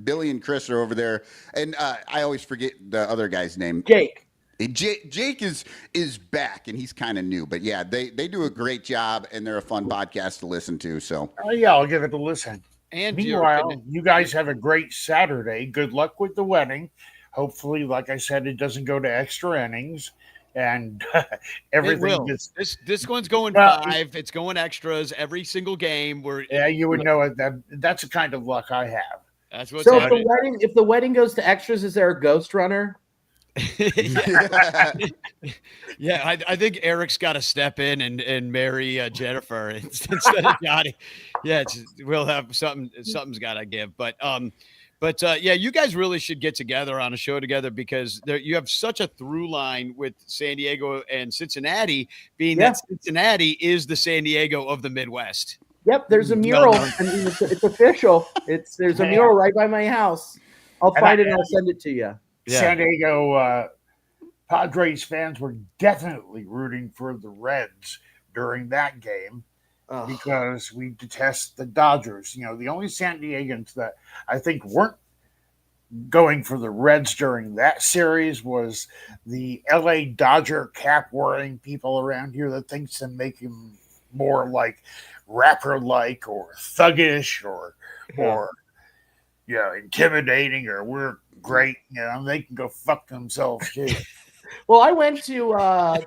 [SPEAKER 3] Billy and Chris are over there, and I always forget the other guy's name.
[SPEAKER 5] Jake.
[SPEAKER 3] Jake is back, and he's kind of new, but yeah, they do a great job, and they're a fun podcast to listen to. So
[SPEAKER 4] Yeah, I'll give it a listen.
[SPEAKER 2] And
[SPEAKER 4] meanwhile, you guys have a great Saturday. Good luck with the wedding. Hopefully, like I said, it doesn't go to extra innings, and everything gets.
[SPEAKER 2] This one's going 5. It's going extras every single game.
[SPEAKER 4] You would know it. That's the kind of luck I have.
[SPEAKER 2] That's what's
[SPEAKER 5] So
[SPEAKER 2] happening.
[SPEAKER 5] if the wedding goes to extras, is there a ghost runner?
[SPEAKER 2] Yeah, I think Eric's got to step in and marry Jennifer instead of Johnny. Yeah, we'll have something's got to give. But yeah, you guys really should get together on a show together because you have such a through line with San Diego and Cincinnati, being that Cincinnati is the San Diego of the Midwest.
[SPEAKER 5] Yep, there's a mural. I mean, it's official. There's a mural right by my house. I'll find it and I'll send it to you.
[SPEAKER 2] Yeah.
[SPEAKER 4] San Diego Padres fans were definitely rooting for the Reds during that game because we detest the Dodgers. The only San Diegans that I think weren't going for the Reds during that series was the LA Dodger cap-wearing people around here that thinks to make him more like rapper-like or thuggish or intimidating or we're great. They can go fuck themselves too.
[SPEAKER 5] Well, I went to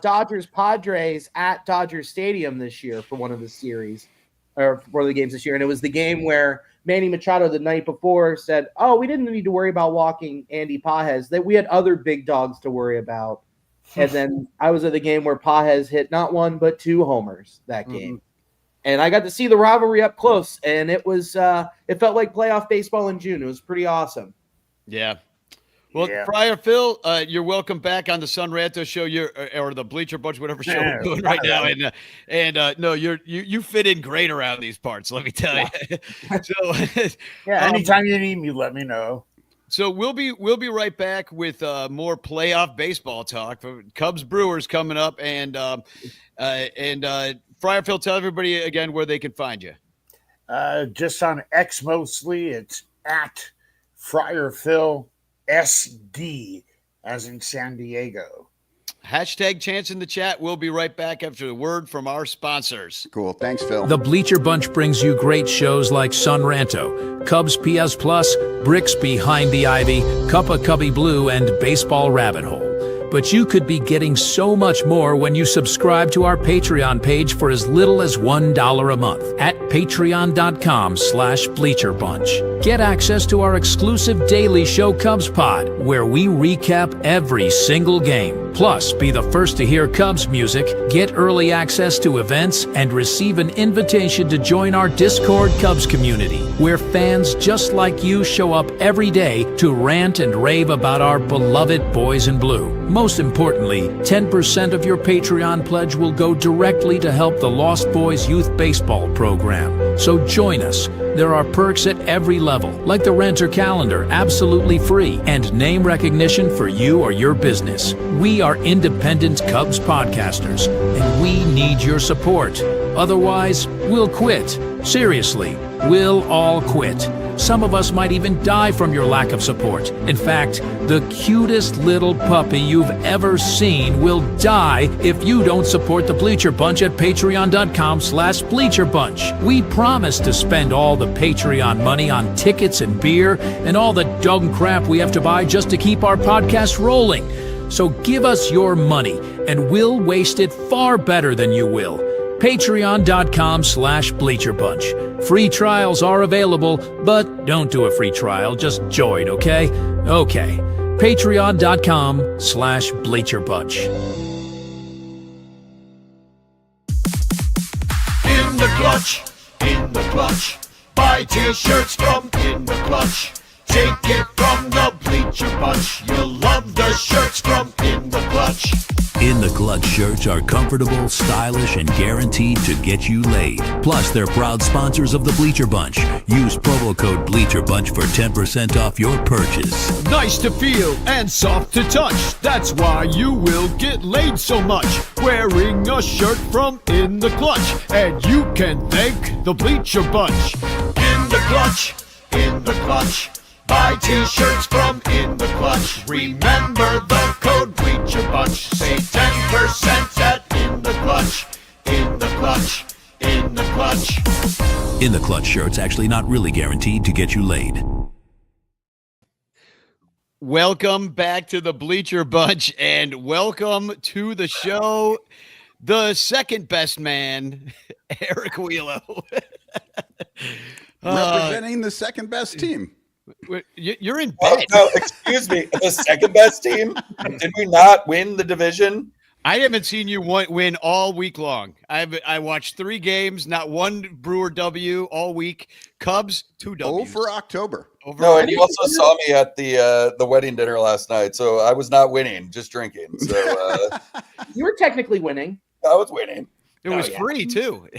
[SPEAKER 5] Dodgers Padres at Dodger Stadium this year for one of the series or for the games this year. And it was the game where Manny Machado the night before said, we didn't need to worry about walking Andy Pages, that we had other big dogs to worry about. And then I was at the game where Pages hit not 1, but 2 homers that game. And I got to see the rivalry up close. And it was, it felt like playoff baseball in June. It was pretty awesome.
[SPEAKER 2] Yeah. Well,
[SPEAKER 4] Yeah.
[SPEAKER 2] Friar Phil, you're welcome back on the Sun Ranto show. Or the Bleacher Bunch, whatever show we're doing right now. And no, you fit in great around these parts. Let me tell you. So,
[SPEAKER 4] Anytime you need me, let me know.
[SPEAKER 2] So we'll be right back with more playoff baseball talk. Cubs Brewers coming up, and Friar Phil, tell everybody again where they can find you.
[SPEAKER 4] Just on X mostly, it's at Friar Phil SD, as in San Diego.
[SPEAKER 2] Hashtag chance in the chat. We'll be right back after the word from our sponsors.
[SPEAKER 3] Cool. Thanks, Phil.
[SPEAKER 6] The Bleacher Bunch brings you great shows like Sun Ranto, Cubs PS Plus, Bricks Behind the Ivy, Cuppa Cubby Blue, and Baseball Rabbit Hole. But you could be getting so much more when you subscribe to our Patreon page for as little as $1 a month at patreon.com/BleacherBunch. Get access to our exclusive daily show Cubs Pod, where we recap every single game. Plus, be the first to hear Cubs music, get early access to events, and receive an invitation to join our Discord Cubs community, where fans just like you show up every day to rant and rave about our beloved boys in blue. Most importantly, 10% of your Patreon pledge will go directly to help the Lost Boys Youth Baseball program. So join us. There are perks at every level, like the Renter Calendar, absolutely free, and name recognition for you or your business. We are independent Cubs podcasters, and we need your support. Otherwise, we'll quit. Seriously, we'll all quit. Some of us might even die from your lack of support. In fact, the cutest little puppy you've ever seen will die if you don't support the Bleacher Bunch at patreon.com/BleacherBunch. We promise to spend all the Patreon money on tickets and beer and all the dog crap we have to buy just to keep our podcast rolling. So give us your money, and we'll waste it far better than you will. Patreon.com/BleacherBunch. Free trials are available, but don't do a free trial. Just join, okay? Okay. Patreon.com/BleacherBunch.
[SPEAKER 1] In the clutch, in the clutch. Buy t-shirts from In the Clutch. Take it from the Bleacher Bunch. You'll love the shirts from In the Clutch.
[SPEAKER 7] In the Clutch shirts are comfortable, stylish, and guaranteed to get you laid. Plus, they're proud sponsors of the Bleacher Bunch. Use promo code BleacherBunch for 10% off your purchase.
[SPEAKER 2] Nice to feel and soft to touch. That's why you will get laid so much. Wearing a shirt from In the Clutch. And you can thank the Bleacher Bunch.
[SPEAKER 1] In the Clutch, in the Clutch. Buy t-shirts from In the Clutch. Remember the code Bleacher Bunch. Save 10% at In the Clutch. In the Clutch. In the Clutch.
[SPEAKER 7] In the Clutch shirts actually not really guaranteed to get you laid.
[SPEAKER 2] Welcome back to the Bleacher Bunch, and welcome to the show, the second best man, Eric Wheelo.
[SPEAKER 3] Representing the second best team.
[SPEAKER 2] You're in
[SPEAKER 8] Oh,
[SPEAKER 2] bed.
[SPEAKER 8] no, excuse me. The second best team? Did we not win the division?
[SPEAKER 2] I haven't seen you win all week long. I watched 3 games, not one Brewer W all week. Cubs, 2 Ws.
[SPEAKER 3] For October.
[SPEAKER 8] No, and you also saw me at the wedding dinner last night, so I was not winning, just drinking. So
[SPEAKER 5] You were technically winning.
[SPEAKER 8] I was winning.
[SPEAKER 2] It was free too.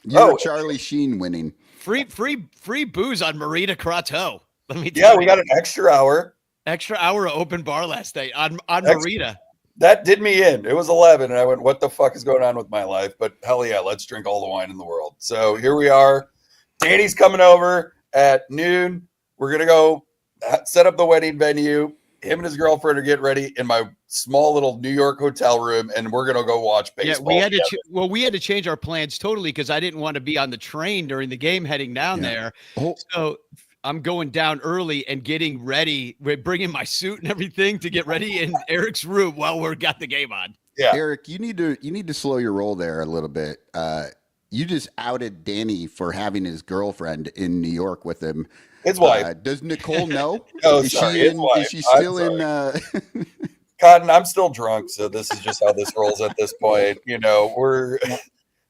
[SPEAKER 3] You're Charlie Sheen winning.
[SPEAKER 2] Free booze on Marita Croteau. Let me tell
[SPEAKER 8] Yeah,
[SPEAKER 2] you.
[SPEAKER 8] we got an extra hour
[SPEAKER 2] Extra hour of open bar last night on
[SPEAKER 8] Extra.
[SPEAKER 2] Marita.
[SPEAKER 8] That did me in. It was 11, and I went, what the fuck is going on with my life? But hell yeah, let's drink all the wine in the world. So here we are. Danny's coming over at noon. We're going to go set up the wedding venue. Him and his girlfriend are getting ready in my small little New York hotel room, and we're going to go watch baseball.
[SPEAKER 2] Yeah, we had to change our plans totally because I didn't want to be on the train during the game heading down there.
[SPEAKER 3] Oh.
[SPEAKER 2] So I'm going down early and getting ready. We're bringing my suit and everything to get ready in Eric's room while we're got the game on.
[SPEAKER 8] Yeah.
[SPEAKER 3] Eric, you need to slow your roll there a little bit. You just outed Danny for having his girlfriend in New York with him.
[SPEAKER 8] His wife.
[SPEAKER 3] Does Nicole know?
[SPEAKER 8] Oh,
[SPEAKER 3] is
[SPEAKER 8] sorry,
[SPEAKER 3] she
[SPEAKER 8] his
[SPEAKER 3] in?
[SPEAKER 8] wife.
[SPEAKER 3] Is she still
[SPEAKER 8] I'm
[SPEAKER 3] in?
[SPEAKER 8] Cotton, I'm still drunk, so this is just how this rolls at this point. You know,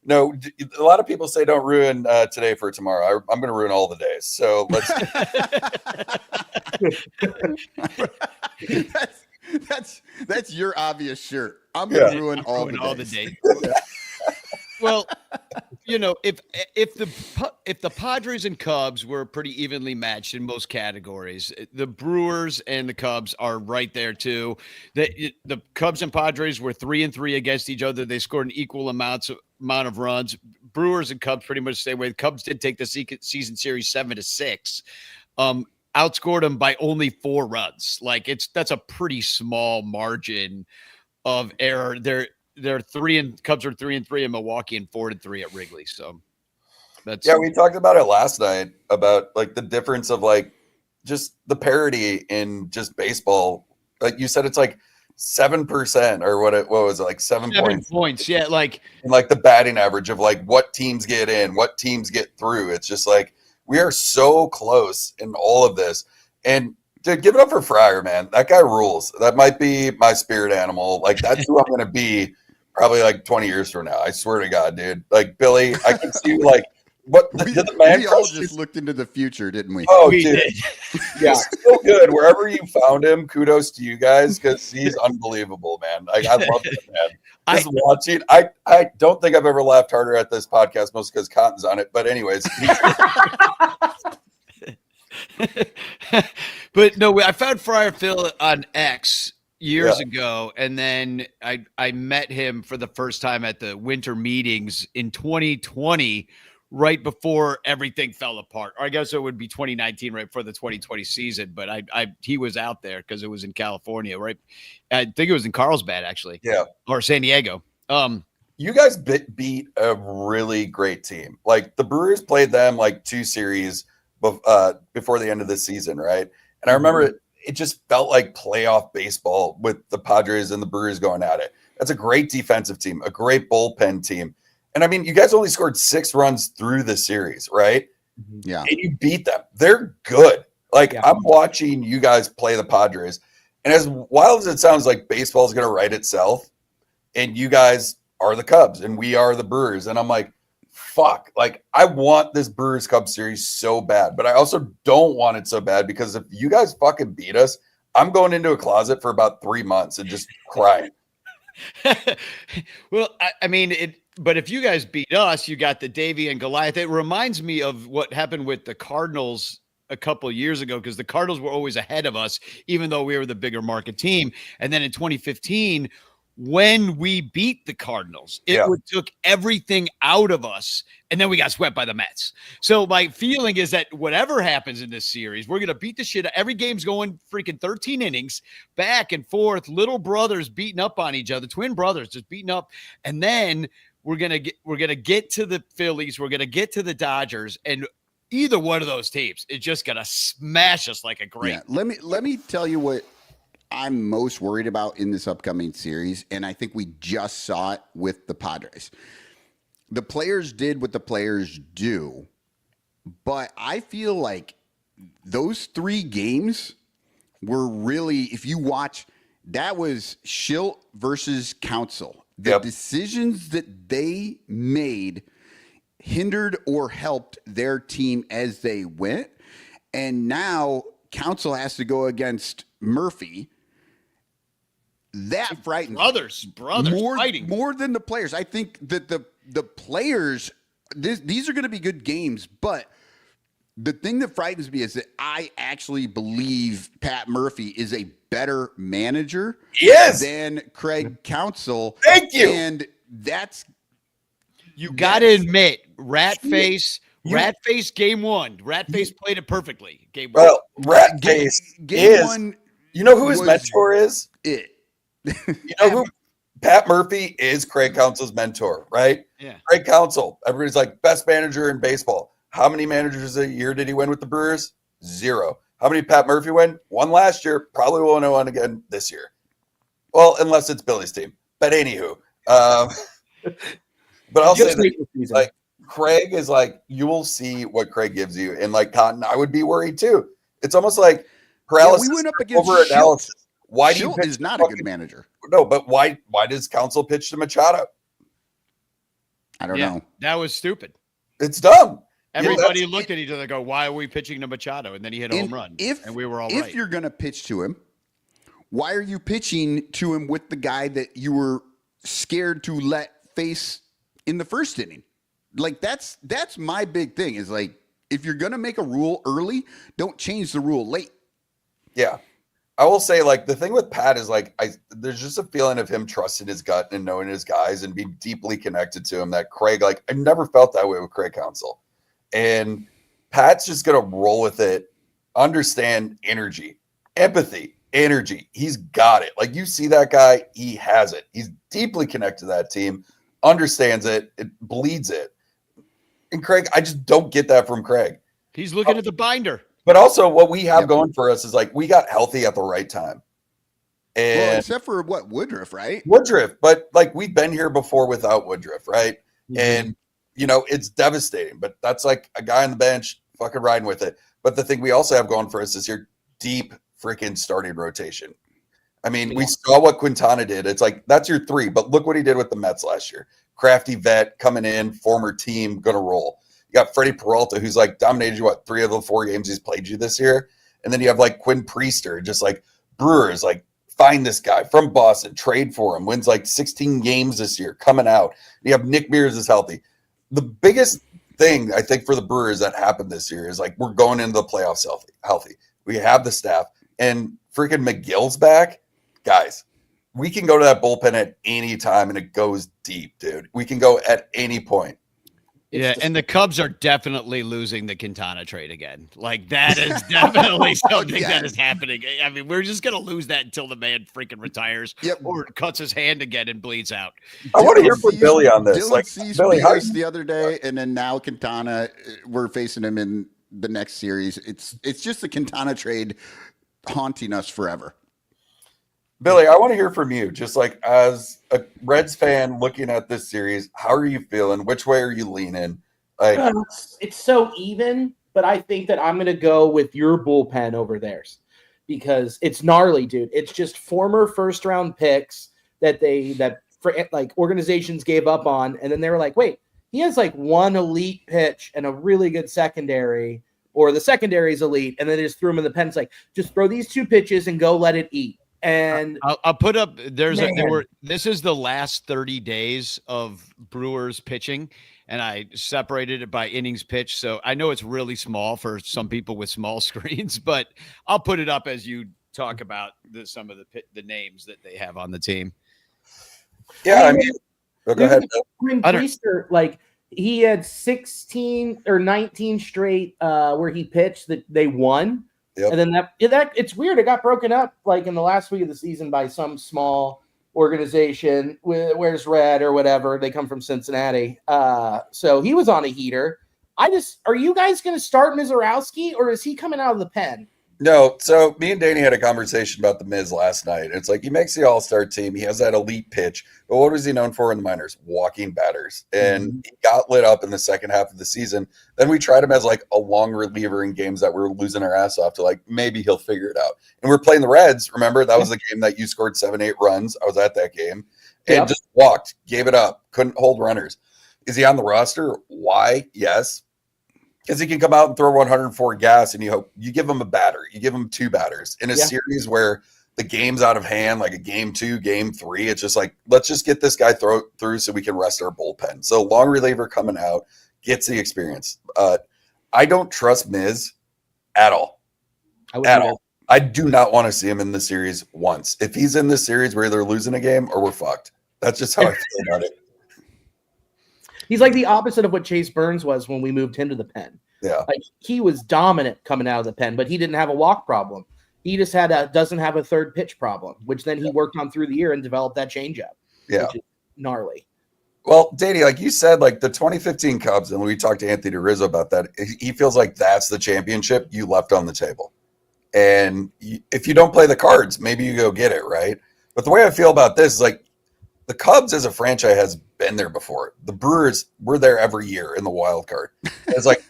[SPEAKER 8] no, a lot of people say don't ruin today for tomorrow. I'm going to ruin all the days. So let's.
[SPEAKER 3] that's your obvious shirt. I'm gonna ruin all the days.
[SPEAKER 2] Well, if the Padres and Cubs were pretty evenly matched in most categories, the Brewers and the Cubs are right there too. The Cubs and Padres were 3-3 against each other. They scored an equal amount of runs. Brewers and Cubs pretty much the same way. The Cubs did take the season series 7-6. Outscored them by only 4 runs. That's a pretty small margin of error. Cubs are 3-3 in Milwaukee and 4-3 at Wrigley. So
[SPEAKER 8] we talked about it last night about the difference of just the parity in just baseball. Like you said, it's 7% or what was it, 7
[SPEAKER 2] points. Yeah.
[SPEAKER 8] The batting average of what teams get in, what teams get through. It's just we are so close in all of this. And dude, give it up for Friar, man. That guy rules. That might be my spirit animal. That's who I'm going to be probably 20 years from now. I swear to God, dude. Billy, I can see you what did the man
[SPEAKER 3] we all just looked into the future, didn't we?
[SPEAKER 8] Oh, we did. Yeah, so good. Wherever you found him, kudos to you guys because he's unbelievable, man. I love it, man. Just watching, I don't think I've ever laughed harder at this podcast, mostly because Cotton's on it. But anyways.
[SPEAKER 2] But no, I found Friar Phil on X years ago, and then I met him for the first time at the winter meetings in 2020, right before everything fell apart. Or I guess it would be 2019, right before the 2020 season. But he was out there because it was in California, right? I think it was in Carlsbad, actually.
[SPEAKER 8] Yeah,
[SPEAKER 2] or San Diego.
[SPEAKER 8] You guys beat a really great team. The Brewers played them 2 series before the end of the season, right? And I remember it just felt like playoff baseball with the Padres and the Brewers going at it. That's a great defensive team, a great bullpen team. And I mean, you guys only scored 6 runs through the series, right?
[SPEAKER 3] Yeah.
[SPEAKER 8] And you beat them. They're good. I'm watching you guys play the Padres. And as wild as it sounds like baseball is going to write itself, and you guys are the Cubs and we are the Brewers. And I'm like, fuck, I want this Brewers Cubs series so bad, but I also don't want it so bad because if you guys fucking beat us, I'm going into a closet for about 3 months and just crying.
[SPEAKER 2] Well, I mean, but if you guys beat us, you got the Davy and Goliath. It reminds me of what happened with the Cardinals a couple of years ago, because the Cardinals were always ahead of us, even though we were the bigger market team. And then in 2015, when we beat the Cardinals, it took everything out of us, and then we got swept by the Mets. So my feeling is that whatever happens in this series, we're going to beat the shit out. Every game's going freaking 13 innings, back and forth, little brothers beating up on each other, twin brothers just beating up, and then we're gonna get to the Phillies, we're gonna get to the Dodgers, and either one of those teams is just gonna smash us like a grape.
[SPEAKER 3] Yeah, let me tell you what I'm most worried about in this upcoming series, and I think we just saw it with the Padres. The players did what the players do, but I feel like those 3 games were really, if you watch, that was Schilt versus Counsell. The decisions that they made hindered or helped their team as they went, and now Counsell has to go against Murphy. That frightens
[SPEAKER 2] brothers fighting
[SPEAKER 3] more than the players. I think that the players, these are going to be good games, but the thing that frightens me is that I actually believe Pat Murphy is a better manager than Craig Counsell.
[SPEAKER 8] Thank you.
[SPEAKER 3] And
[SPEAKER 2] you got to admit, Ratface game 1. Ratface played it perfectly. Game 1.
[SPEAKER 8] Well, Ratface
[SPEAKER 3] game 1.
[SPEAKER 8] You know who his mentor is?
[SPEAKER 3] You
[SPEAKER 8] know who? Pat Murphy is Craig Counsell's mentor, right?
[SPEAKER 2] Yeah.
[SPEAKER 8] Craig Counsell. Everybody's like, best manager in baseball. How many managers a year did he win with the Brewers? 0. How many did Pat Murphy win? 1 last year. Probably won't win again this year. Well, unless it's Billy's team. But anywho. But I'll say that, Craig is you will see what Craig gives you. And Cotton, I would be worried too. It's almost like paralysis
[SPEAKER 3] we went up against
[SPEAKER 8] over analysis. Why
[SPEAKER 3] Schilt is not a good manager.
[SPEAKER 8] No, but why does Counsell pitch to Machado?
[SPEAKER 3] I don't know.
[SPEAKER 2] That was stupid.
[SPEAKER 8] It's dumb.
[SPEAKER 2] Everybody looked at each other and go, why are we pitching to Machado? And then he hit a home run. And we were all right.
[SPEAKER 3] If you're going to pitch to him, why are you pitching to him with the guy that you were scared to let face in the first inning? Like that's my big thing is like, if you're going to make a rule early, don't change the rule late.
[SPEAKER 8] Yeah. I will say, like, the thing with Pat is, like, there's just a feeling of him trusting his gut and knowing his guys and being deeply connected to him that Craig, like, I never felt that way with Craig Counsell. And Pat's just going to roll with it, understand energy, empathy, energy. He's got it. Like, you see that guy, he has it. He's deeply connected to that team, understands it, it bleeds it. And Craig, I just don't get that from Craig.
[SPEAKER 2] He's looking at the binder.
[SPEAKER 8] But also what we have going for us is like we got healthy at the right time. And
[SPEAKER 3] well, except for what, Woodruff, right?
[SPEAKER 8] Woodruff, but like we've been here before without Woodruff, right? Mm-hmm. And you know, it's devastating, but that's like a guy on the bench fucking riding with it. But the thing we also have going for us is your deep freaking starting rotation. I mean, we saw what Quintana did. It's like that's your three, but look what he did with the Mets last year. Crafty vet coming in, former team, gonna roll. You got Freddie Peralta, who's like dominated you, 3 of the 4 games he's played you this year. And then you have like Quinn Priester, just like Brewers, like find this guy from Boston, trade for him, wins like 16 games this year, coming out. You have Nick Mears is healthy. The biggest thing I think for the Brewers that happened this year is like we're going into the playoffs healthy. We have the staff and freaking McGill's back. Guys, we can go to that bullpen at any time and it goes deep, dude. We can go at any point.
[SPEAKER 2] Yeah, and the Cubs are definitely losing the Quintana trade again. Like, that is definitely something that is happening. I mean, we're just going to lose that until the man freaking retires or cuts his hand again and bleeds out.
[SPEAKER 8] I want to hear from Billy on this.
[SPEAKER 3] Dylan
[SPEAKER 8] Like,
[SPEAKER 3] Cease
[SPEAKER 8] Billy,
[SPEAKER 3] beat us the other day, and then now Quintana, we're facing him in the next series. It's just the Quintana trade haunting us forever.
[SPEAKER 8] Billy, I want to hear from you. Just like as a Reds fan looking at this series, how are you feeling? Which way are you leaning? Like,
[SPEAKER 5] it's so even, but I think that I'm going to go with your bullpen over theirs because it's gnarly, dude. It's just former first round picks that like organizations gave up on. And then they were like, wait, he has like one elite pitch and a really good secondary, or the secondary is elite. And then they just threw him in the pen. It's like, just throw these 2 pitches and go let it eat. And
[SPEAKER 2] I'll put up this is the last 30 days of Brewers pitching, and I separated it by innings pitched. So I know it's really small for some people with small screens, but I'll put it up as you talk about some of the names that they have on the team.
[SPEAKER 8] Yeah, I mean, go ahead.
[SPEAKER 5] Priester, like he had 16 or 19 straight where he pitched that they won. Yep. And then that it's weird. It got broken up like in the last week of the season by some small organization. Where's Red or whatever? They come from Cincinnati. So he was on a heater. Are you guys going to start Mizorowski or is he coming out of the pen?
[SPEAKER 8] No. So me and Danny had a conversation about the Miz last night. It's like he makes the All-Star team. He has that elite pitch. But what was he known for in the minors? Walking batters. And he got lit up in the second half of the season. Then we tried him as like a long reliever in games that we were losing our ass off to like maybe he'll figure it out. And we're playing the Reds. Remember, that was the game that you scored 7-8 runs. I was at that game. And just walked, gave it up, couldn't hold runners. Is he on the roster? Why? Yes. Because he can come out and throw 104 gas, and you give him a batter. You give him 2 batters. In a series where the game's out of hand, like a game 2, game 3, it's just like, let's just get this guy through so we can rest our bullpen. So long reliever coming out gets the experience. I don't trust Miz at all. I do not want to see him in the series once. If he's in this series, we're either losing a game or we're fucked. That's just how I feel about it.
[SPEAKER 5] He's like the opposite of what Chase Burns was when we moved him to the pen.
[SPEAKER 8] Yeah.
[SPEAKER 5] Like he was dominant coming out of the pen, but he didn't have a walk problem. He just doesn't have a third pitch problem, which then he worked on through the year and developed that changeup.
[SPEAKER 8] Yeah.
[SPEAKER 5] Which is gnarly.
[SPEAKER 8] Well, Danny, like you said, like the 2015 Cubs, and we talked to Anthony Rizzo about that, he feels like that's the championship you left on the table. And if you don't play the cards, maybe you go get it, right? But the way I feel about this is like the Cubs as a franchise has been there before. The Brewers were there every year in the wild card. It's like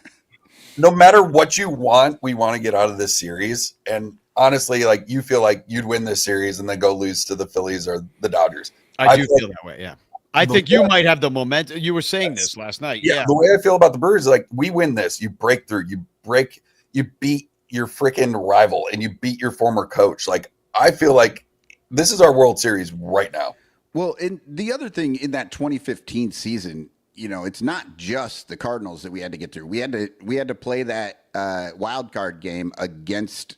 [SPEAKER 8] no matter what you want, we want to get out of this series. And honestly, like you feel like you'd win this series and then go lose to the Phillies or the Dodgers.
[SPEAKER 2] I do feel that way, yeah. I think you might have the momentum. You were saying this last night. Yeah.
[SPEAKER 8] The way I feel about the Brewers is like we win this, you break through, you beat your freaking rival and you beat your former coach. Like I feel like this is our World Series right now.
[SPEAKER 3] Well, and the other thing in that 2015 season, it's not just the Cardinals that we had to get through. We had to play that wild card game against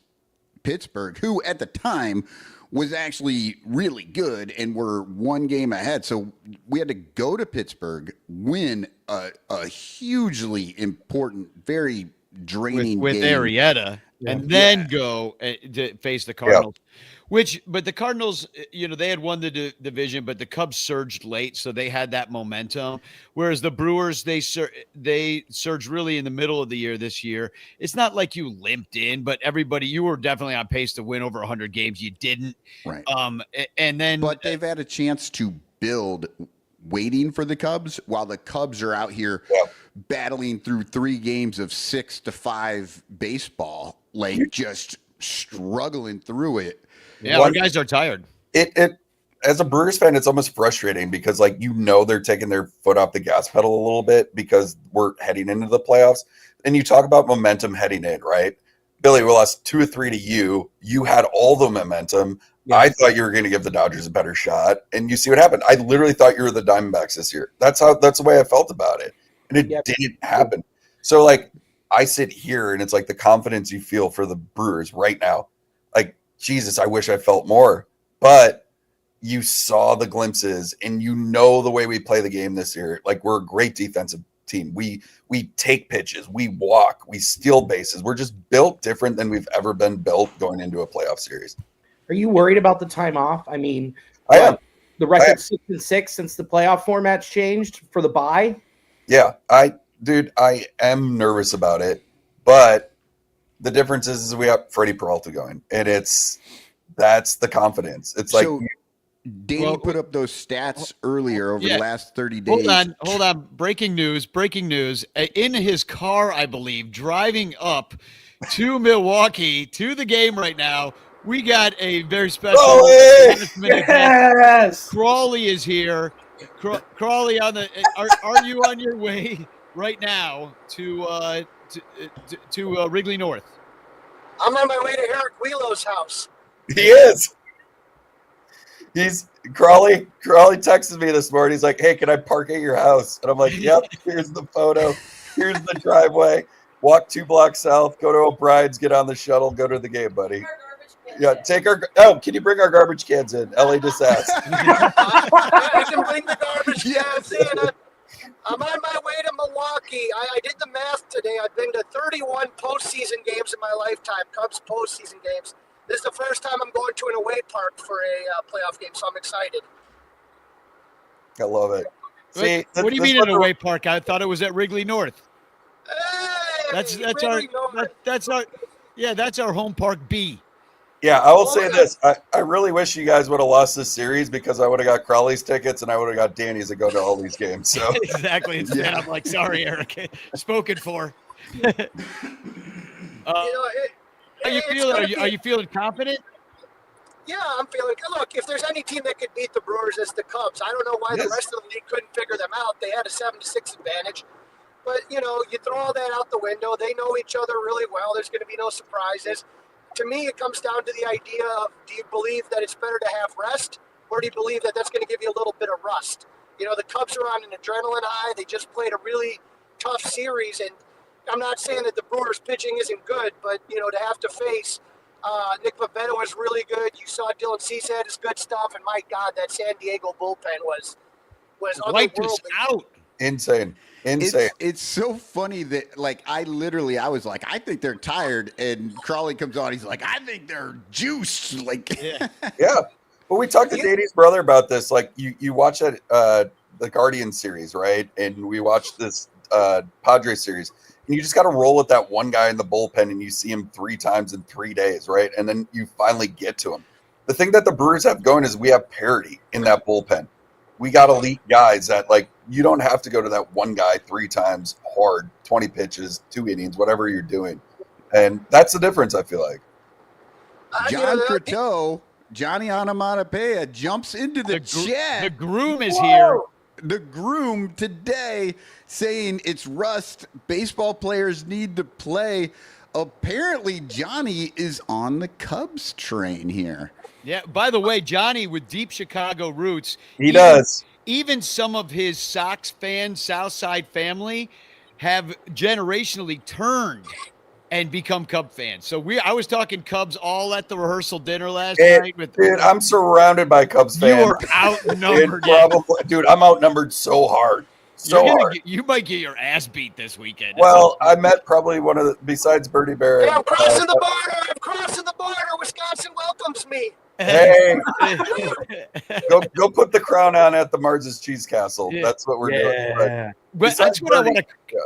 [SPEAKER 3] Pittsburgh, who at the time was actually really good and were one game ahead. So we had to go to Pittsburgh, win a hugely important, very draining
[SPEAKER 2] with
[SPEAKER 3] game.
[SPEAKER 2] Arrieta, and then go to face the Cardinals. But the Cardinals, they had won the division, but the Cubs surged late, so they had that momentum. Whereas the Brewers, they surged really in the middle of the year this year. It's not like you limped in, but you were definitely on pace to win over 100 games. You didn't,
[SPEAKER 3] right?
[SPEAKER 2] But
[SPEAKER 3] they've had a chance to build, waiting for the Cubs, while the Cubs are out here battling through 3 games of 6-5 baseball, just struggling through it.
[SPEAKER 2] Yeah, our guys are tired.
[SPEAKER 8] It as a Brewers fan, it's almost frustrating because they're taking their foot off the gas pedal a little bit because we're heading into the playoffs. And you talk about momentum heading in, right? Billy, we lost 2 or 3 to you. You had all the momentum. Yeah. I thought you were going to give the Dodgers a better shot, and you see what happened. I literally thought you were the Diamondbacks this year. That's the way I felt about it, and it didn't happen. So I sit here, and it's the confidence you feel for the Brewers right now. Jesus, I wish I felt more, but you saw the glimpses, and the way we play the game this year. We're a great defensive team. We take pitches, we walk, we steal bases. We're just built different than we've ever been built going into a playoff series.
[SPEAKER 5] Are you worried about the time off? I mean,
[SPEAKER 8] I am.
[SPEAKER 5] The record 6-6 since the playoff format's changed for the bye.
[SPEAKER 8] Yeah, I am nervous about it, but the difference is we have Freddie Peralta going, and that's the confidence. It's
[SPEAKER 3] Danny put up those stats earlier over the last 30 days.
[SPEAKER 2] Hold on. Breaking news. In his car, I believe, driving up to Milwaukee to the game right now, we got a very special.
[SPEAKER 5] Yes!
[SPEAKER 2] Crawley is here. Crawley, are you on your way right now to Wrigley North?
[SPEAKER 9] I'm on my way to Eric Wheelo's house.
[SPEAKER 8] He is. He's Crawley texted me this morning. He's like, "Hey, can I park at your house?" And I'm like, "Yep, here's the photo. Here's the driveway. Walk 2 blocks south, go to O'Brien's, get on the shuttle, go to the game, buddy." Yeah, can you bring our garbage cans in? Ellie just asked.
[SPEAKER 9] I can bring the garbage cans in. I'm on my way to Milwaukee. I did the math today. I've been to 31 postseason games in my lifetime, Cubs postseason games. This is the first time I'm going to an away park for a playoff game, so I'm excited.
[SPEAKER 8] I love it. See,
[SPEAKER 2] what do you mean an away park? I thought it was at Wrigley North.
[SPEAKER 9] Hey,
[SPEAKER 2] That's
[SPEAKER 9] Wrigley North.
[SPEAKER 2] that's our home park B.
[SPEAKER 8] Yeah, I will say this. I really wish you guys would have lost this series because I would have got Crawley's tickets and I would have got Danny's to go to all these games. So
[SPEAKER 2] exactly. Instead, I'm like, sorry, Eric. Spoken for. How you feeling? Are you feeling confident?
[SPEAKER 9] Yeah, I'm feeling good. Look, if there's any team that could beat the Brewers, it's the Cubs. I don't know why the rest of the league couldn't figure them out. They had a 7-6 advantage. But, you throw all that out the window. They know each other really well. There's going to be no surprises. To me, it comes down to the idea of, do you believe that it's better to have rest, or do you believe that that's going to give you a little bit of rust? The Cubs are on an adrenaline high. They just played a really tough series, and I'm not saying that the Brewers' pitching isn't good, but, to have to face Nick Pivetta was really good. You saw Dylan Cease had his good stuff, and my God, that San Diego bullpen was
[SPEAKER 2] wiped us out.
[SPEAKER 8] Insane.
[SPEAKER 3] It's so funny that I was like, I think they're tired, and Crawley comes on, he's like, I think they're juiced.
[SPEAKER 8] Yeah. Well, we talked to Danny's brother about this. You watch that the Guardian series, right? And we watched this Padres series, and you just got to roll with that one guy in the bullpen, and you see him 3 times in 3 days, right? And then you finally get to him. The thing that the Brewers have going is we have parity in that bullpen. We got elite guys that you don't have to go to that one guy 3 times hard, 20 pitches, 2 innings, whatever you're doing. And that's the difference, I feel like.
[SPEAKER 3] John Croteau, Johnny Onomatopoeia jumps into the chat.
[SPEAKER 2] The groom is here.
[SPEAKER 3] The groom today saying it's rust. Baseball players need to play. apparently Johnny is on the Cubs train here.
[SPEAKER 2] Yeah. By the way, Johnny with deep Chicago roots.
[SPEAKER 8] He does.
[SPEAKER 2] Even some of his Sox fans, Southside family, have generationally turned and become Cub fans. So I was talking Cubs all at the rehearsal dinner last night.
[SPEAKER 8] Dude, I'm surrounded by Cubs fans.
[SPEAKER 2] You are outnumbered.
[SPEAKER 8] Dude, I'm outnumbered so hard.
[SPEAKER 2] You might get your ass beat this weekend.
[SPEAKER 8] Well, I met probably one of the, besides Bertie Barrett.
[SPEAKER 9] Hey, I'm crossing the border. I'm crossing the border. Wisconsin welcomes me.
[SPEAKER 8] Hey, go put the crown on at the Mars' Cheese Castle.
[SPEAKER 2] Yeah.
[SPEAKER 8] That's what we're doing.
[SPEAKER 2] But that's what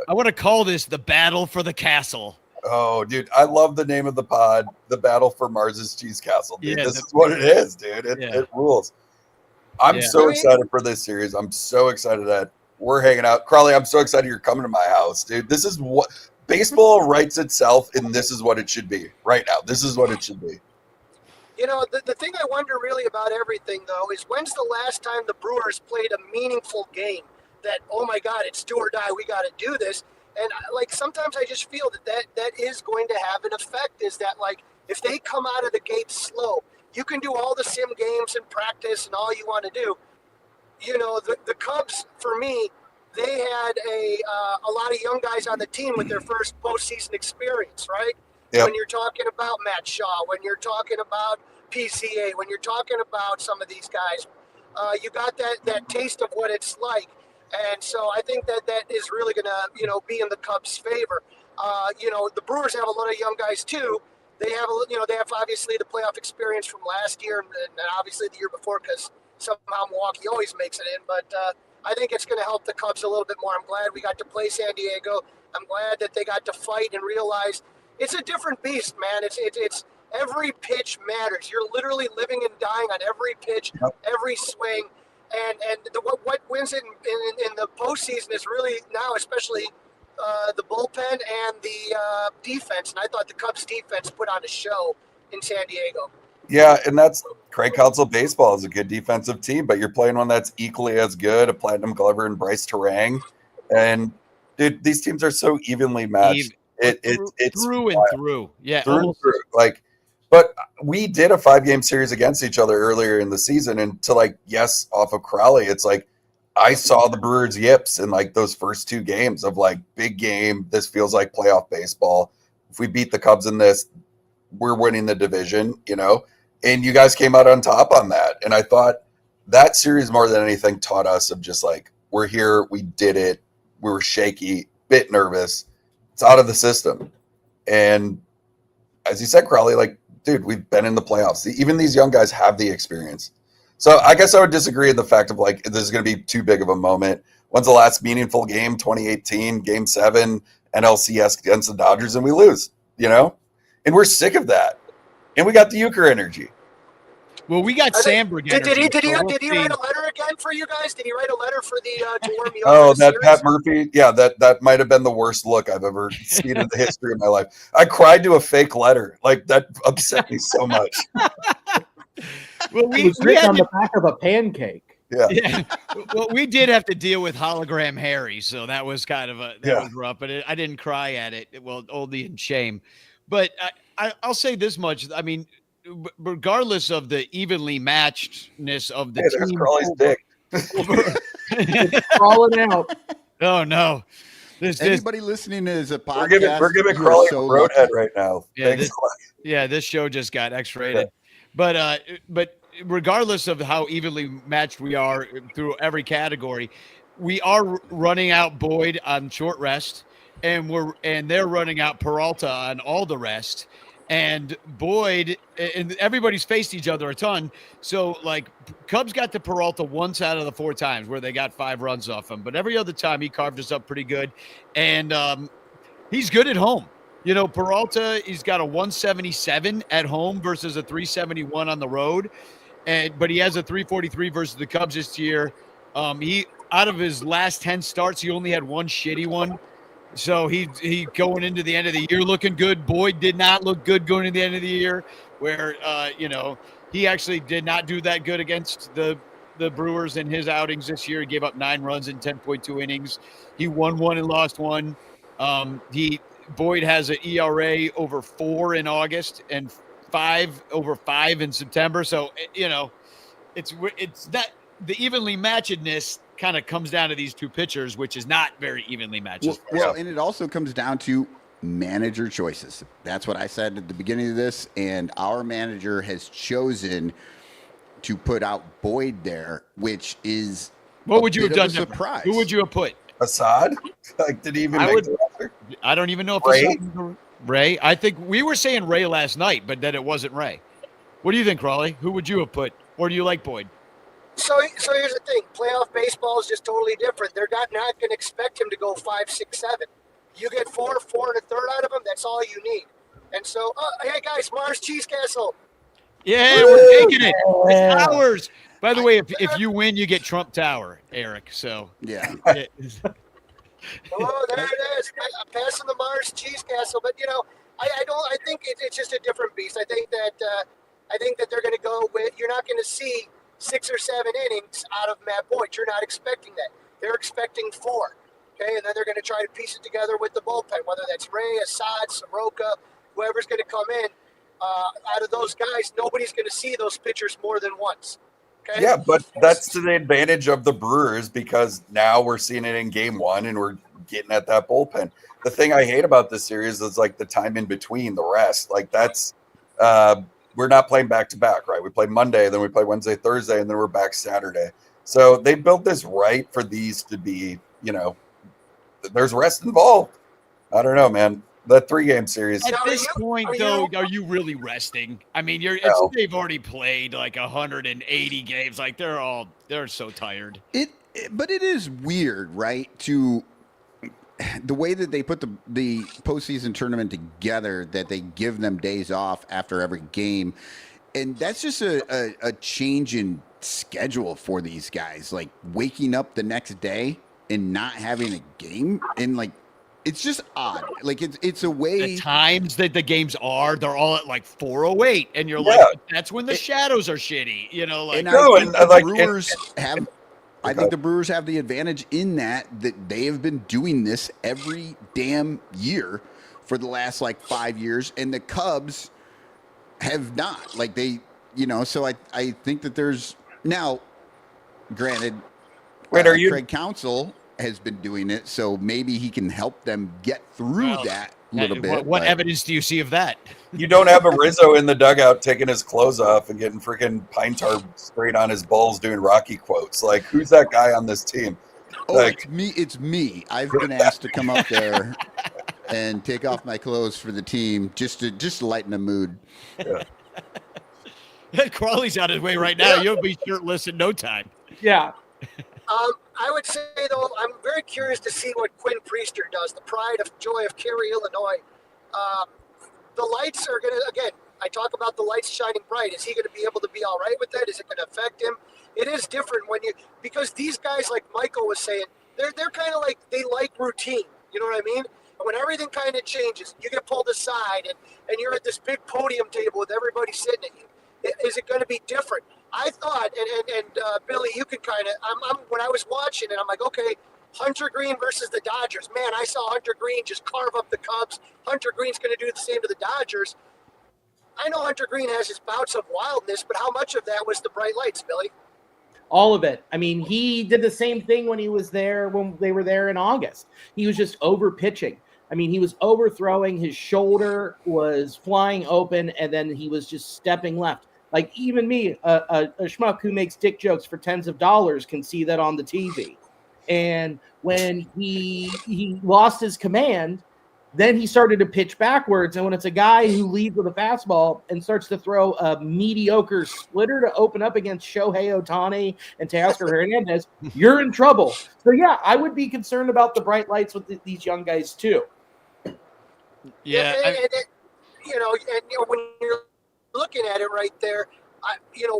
[SPEAKER 2] I want to call this, the battle for the castle.
[SPEAKER 8] Oh, dude, I love the name of the pod, the battle for Mars' Cheese Castle. Dude,
[SPEAKER 2] Yeah,
[SPEAKER 8] this is what it is, dude. It rules. I'm so excited for this series. I'm so excited that we're hanging out. Crawley, I'm so excited you're coming to my house, dude. This is what baseball writes itself, and this is what it should be right now. This is what it should be.
[SPEAKER 9] You know, the thing I wonder really about everything, though, is when's the last time the Brewers played a meaningful game that, oh, my God, it's do or die, we got to do this. And, like, sometimes I just feel that is going to have an effect, is that, like, if they come out of the gate slow, you can do all the sim games and practice and all you want to do. You know, the Cubs, for me, they had a lot of young guys on the team with their first postseason experience, right? Yep. When you're talking about Matt Shaw, when you're talking about PCA, when you're talking about some of these guys, you got that taste of what it's like. And so I think that is really going to, be in the Cubs' favor. The Brewers have a lot of young guys too. They have, they have obviously the playoff experience from last year and obviously the year before because somehow Milwaukee always makes it in. But I think it's going to help the Cubs a little bit more. I'm glad we got to play San Diego. I'm glad that they got to fight and realize it's a different beast, man. It's every pitch matters. You're literally living and dying on every pitch, every swing. And what wins it in the postseason is really now, especially the bullpen and the defense. And I thought the Cubs defense put on a show in San Diego.
[SPEAKER 8] Yeah, and that's Craig Counsell baseball is a good defensive team, but you're playing one that's equally as good, a Platinum Glover and Bryce Terang. And dude, these teams are so evenly matched. It's
[SPEAKER 2] through and through. Yeah.
[SPEAKER 8] Through. But we did a 5-game series against each other earlier in the season, and off of Crowley, it's like I saw the Brewers yips in like those first 2 games of like big game. This feels like playoff baseball. If we beat the Cubs in this, we're winning the division, and you guys came out on top on that. And I thought that series more than anything taught us of just like, we're here, we did it. We were shaky, bit nervous. It's out of the system. And as you said, Crowley, like, dude, we've been in the playoffs. Even these young guys have the experience. So I guess I would disagree in the fact of like, this is going to be too big of a moment. When's the last meaningful game? 2018, Game 7, NLCS against the Dodgers, and we lose, And we're sick of that. And we got the euchre energy.
[SPEAKER 2] Well, we got Sandberg energy.
[SPEAKER 9] Did he write a letter again for you guys? Did he write a letter for the to warm you up?
[SPEAKER 8] Oh, that series? Pat Murphy. Yeah, that might have been the worst look I've ever seen in the history of my life. I cried to a fake letter. Like that upset me so much.
[SPEAKER 5] Well, it was written on the back of a pancake.
[SPEAKER 2] Yeah. Well, we did have to deal with hologram Harry, so that was kind of was rough. But I didn't cry at it. Well, only in shame. But I'll say this much. I mean, regardless of the evenly matchedness of the team,
[SPEAKER 8] Crawley's dick.
[SPEAKER 5] It's crawling out.
[SPEAKER 2] Oh no!
[SPEAKER 3] Anybody listening is a podcast.
[SPEAKER 8] We're giving Crawley a roadhead right now.
[SPEAKER 2] Yeah, this show just got X-rated. Yeah. But regardless of how evenly matched we are through every category, we are running out Boyd on short rest, and they're running out Peralta on all the rest. And Boyd and everybody's faced each other a ton. So, like, Cubs got to Peralta once out of the 4 times where they got 5 runs off him. But every other time he carved us up pretty good. And he's good at home. Peralta, he's got a 177 at home versus a 371 on the road. But he has a 343 versus the Cubs this year. He out of his last 10 starts, he only had 1 shitty one. So he going into the end of the year looking good. Boyd did not look good going into the end of the year, where he actually did not do that good against the Brewers in his outings this year. He gave up 9 runs in 10.2 innings. He won 1 and lost 1. Boyd has an ERA over 4 in August and 5 over 5 in September. So, it's not the evenly matchedness kind of comes down to these two pitchers, which is not very evenly matched.
[SPEAKER 3] Well, and it also comes down to manager choices. That's what I said at the beginning of this. And our manager has chosen to put out Boyd there, which is
[SPEAKER 2] what would you have done?
[SPEAKER 3] Surprise.
[SPEAKER 2] Who would you have put?
[SPEAKER 8] Assad? Like, did he even make the roster?
[SPEAKER 2] I don't even know if
[SPEAKER 8] Ray?
[SPEAKER 2] Ray. I think we were saying Ray last night, but then it wasn't Ray. What do you think, Crawley? Who would you have put? Or do you like Boyd?
[SPEAKER 9] So here's the thing. Playoff baseball is just totally different. They're not going to expect him to go 5, 6, 7. You get 4 and a third out of him, that's all you need. And so, hey, guys, Mars Cheese Castle.
[SPEAKER 2] Yeah, we're taking it. It's ours. By the way, if you win, you get Trump Tower, Eric. So
[SPEAKER 3] yeah.
[SPEAKER 9] Oh, there it is. I'm passing the Mars Cheese Castle, but I think it's just a different beast. I think that they're going to go with. You're not going to see 6 or 7 innings out of Matt Boyd. You're not expecting that. They're expecting 4. Okay, and then they're going to try to piece it together with the bullpen, whether that's Ray, Assad, Soroka, whoever's going to come in. Out of those guys, nobody's going to see those pitchers more than once. Okay?
[SPEAKER 8] Yeah, but that's to the advantage of the Brewers because now we're seeing it in game 1 and we're getting at that bullpen. The thing I hate about this series is like the time in between the rest. Like that's we're not playing back to back, right? We play Monday, then we play Wednesday, Thursday, and then we're back Saturday. So they built this right for these to be, there's rest involved. I don't know, man. That 3-game series.
[SPEAKER 2] At this point, though, are you really resting? I mean, they've already played like 180 games. Like they're so tired.
[SPEAKER 3] But it is weird, right? To the way that they put the postseason tournament together, that they give them days off after every game, and that's just a change in schedule for these guys. Like waking up the next day and not having a game, and like it's just odd. Like it's a way.
[SPEAKER 2] The times that the games are, they're all at like 4:08, and you're like, that's when the shadows are shitty. Like.
[SPEAKER 3] And I think the Brewers have the advantage in that they have been doing this every damn year for the last like 5 years, and the Cubs have not. Like so I think that there's now. Granted, Craig Counsell has been doing it, so maybe he can help them get through that little bit.
[SPEAKER 2] What evidence do you see of that?
[SPEAKER 8] You don't have a Rizzo in the dugout taking his clothes off and getting freaking pine tar sprayed on his balls doing Rocky quotes. Like, who's that guy on this team?
[SPEAKER 3] Oh, like, it's me. I've been asked to come up there and take off my clothes for the team just to lighten the mood.
[SPEAKER 8] Yeah.
[SPEAKER 2] Crawley's on his way right now. You'll be shirtless in no time.
[SPEAKER 5] Yeah.
[SPEAKER 9] I would say, though, I'm very curious to see what Quinn Priester does, the pride of joy of Cary, Illinois. The lights are going to, again, I talk about the lights shining bright. Is he going to be able to be all right with that? Is it going to affect him? It is different because these guys, like Michael was saying, they're kind of like, they like routine. You know what I mean? And when everything kind of changes, you get pulled aside and you're at this big podium table with everybody sitting at you. Is it going to be different? I thought, and Billy, you could kind of, when I was watching it, I'm like, okay, Hunter Green versus the Dodgers. Man, I saw Hunter Green just carve up the Cubs. Hunter Green's going to do the same to the Dodgers. I know Hunter Green has his bouts of wildness, but how much of that was the bright lights, Billy?
[SPEAKER 5] All of it. I mean, he did the same thing when he was there, when they were there in August. He was just over pitching. I mean, he was overthrowing. His shoulder was flying open, and then he was just stepping left. Like, even me, a schmuck who makes dick jokes for tens of dollars can see that on the TV. And when he lost his command, then he started to pitch backwards. And when it's a guy who leads with a fastball and starts to throw a mediocre splitter to open up against Shohei Ohtani and Teoscar Hernandez, you're in trouble. So, yeah, I would be concerned about the bright lights with these young guys, too.
[SPEAKER 2] Yeah.
[SPEAKER 9] And when you're looking at it right there,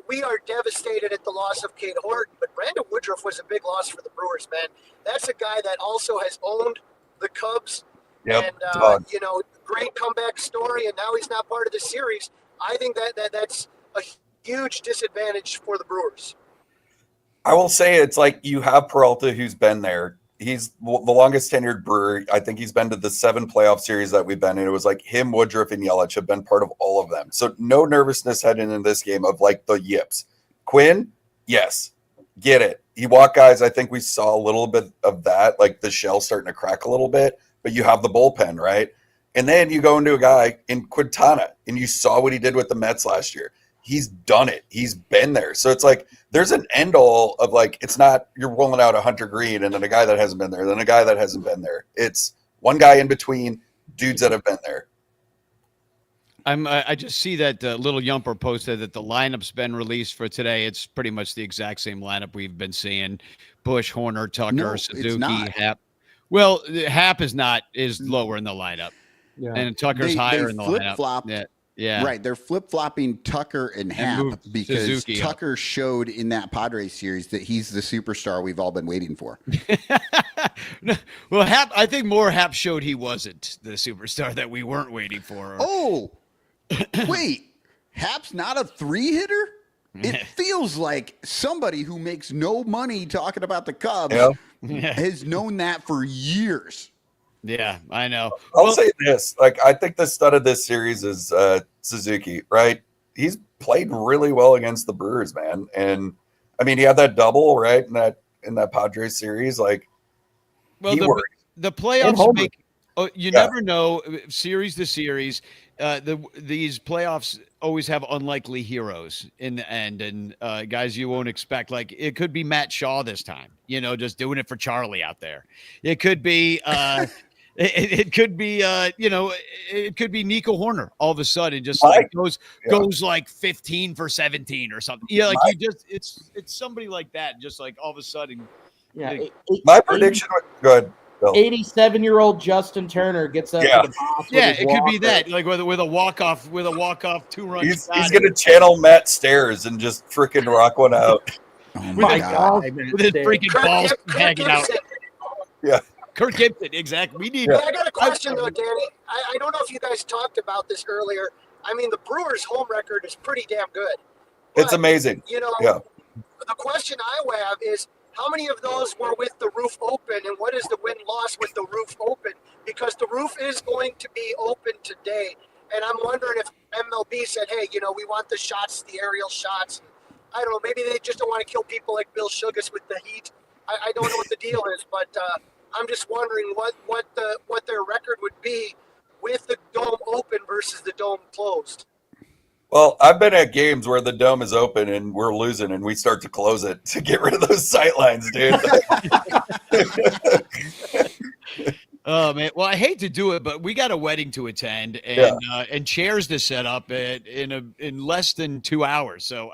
[SPEAKER 9] we are devastated at the loss of Cade Horton, but Brandon Woodruff was a big loss for the Brewers, man. That's a guy that also has owned the Cubs.
[SPEAKER 8] Yep.
[SPEAKER 9] And, great comeback story, and now he's not part of the series. I think that's a huge disadvantage for the Brewers.
[SPEAKER 8] I will say it's like you have Peralta who's been there he's the longest tenured Brewer. I think he's been to the 7 playoff series that we've been in. It was like him, Woodruff, and Yelich have been part of all of them. So no nervousness heading into this game of like the yips. Quinn, yes, get it. He walked guys. I think we saw a little bit of that, like the shell starting to crack a little bit, but you have the bullpen, right? And then you go into a guy in Quintana, and you saw what he did with the Mets last year. He's done it. He's been there. So it's like there's an end all of like, it's not you're rolling out a Hunter Green and then a guy that hasn't been there, then a guy that hasn't been there. It's one guy in between, dudes that have been there.
[SPEAKER 2] I just see that Little Yumper posted that the lineup's been released for today. It's pretty much the exact same lineup we've been seeing. Bush, Horner, Tucker,
[SPEAKER 3] No, it's
[SPEAKER 2] Suzuki,
[SPEAKER 3] not.
[SPEAKER 2] Happ. Well, Happ is lower in the lineup.
[SPEAKER 5] Yeah.
[SPEAKER 2] And Tucker's higher in the lineup.
[SPEAKER 3] Flip-flopped.
[SPEAKER 2] Yeah.
[SPEAKER 3] Right. They're flip-flopping Tucker and Happ
[SPEAKER 2] moved
[SPEAKER 3] because
[SPEAKER 2] Suzuki up.
[SPEAKER 3] Tucker showed in that Padres series that he's the superstar we've all been waiting for.
[SPEAKER 2] Well, I think more Happ showed he wasn't the superstar that we weren't waiting for.
[SPEAKER 3] Oh, wait. Happ's not a 3-hitter? It feels like somebody who makes no money talking about the Cubs has known that for years.
[SPEAKER 2] Yeah, I know.
[SPEAKER 8] I'll say this. Like, I think the stud of this series is Suzuki, right? He's played really well against the Brewers, man. And I mean, he had that double, right? In that Padres series. Like,
[SPEAKER 2] well,
[SPEAKER 8] he worked.
[SPEAKER 2] The playoffs make you never know series to series. These playoffs always have unlikely heroes in the end, and guys you won't expect. Like it could be Matt Shaw this time, just doing it for Charlie out there. It could be it could be it could be Nico Horner all of a sudden just like goes like 15 for 17 or something. Yeah, like it's somebody like that, just like all of a sudden.
[SPEAKER 5] Yeah,
[SPEAKER 8] my prediction. Go ahead.
[SPEAKER 5] 87-year-old Justin Turner gets up to the box.
[SPEAKER 2] Yeah, it could be that, like with a walk-off 2-run.
[SPEAKER 8] He's going to channel Matt Stairs and just freaking rock one out.
[SPEAKER 3] Oh my God.
[SPEAKER 2] With his freaking balls hanging out.
[SPEAKER 8] Yeah.
[SPEAKER 2] Kirk Gibson, exactly. We need.
[SPEAKER 9] I got a question though, Danny. I don't know if you guys talked about this earlier. I mean, the Brewers' home record is pretty damn good.
[SPEAKER 8] It's amazing.
[SPEAKER 9] The question I have is, how many of those were with the roof open, and what is the win-loss with the roof open? Because the roof is going to be open today, and I'm wondering if MLB said, hey, we want the shots, the aerial shots. I don't know, maybe they just don't want to kill people like Bill Sugas with the heat. I don't know what the deal is, but I'm just wondering what their record would be with the dome open versus the dome closed.
[SPEAKER 8] Well, I've been at games where the dome is open and we're losing and we start to close it to get rid of those sight lines, dude.
[SPEAKER 2] Oh man, well I hate to do it, but we got a wedding to attend and chairs to set up in less than 2 hours. So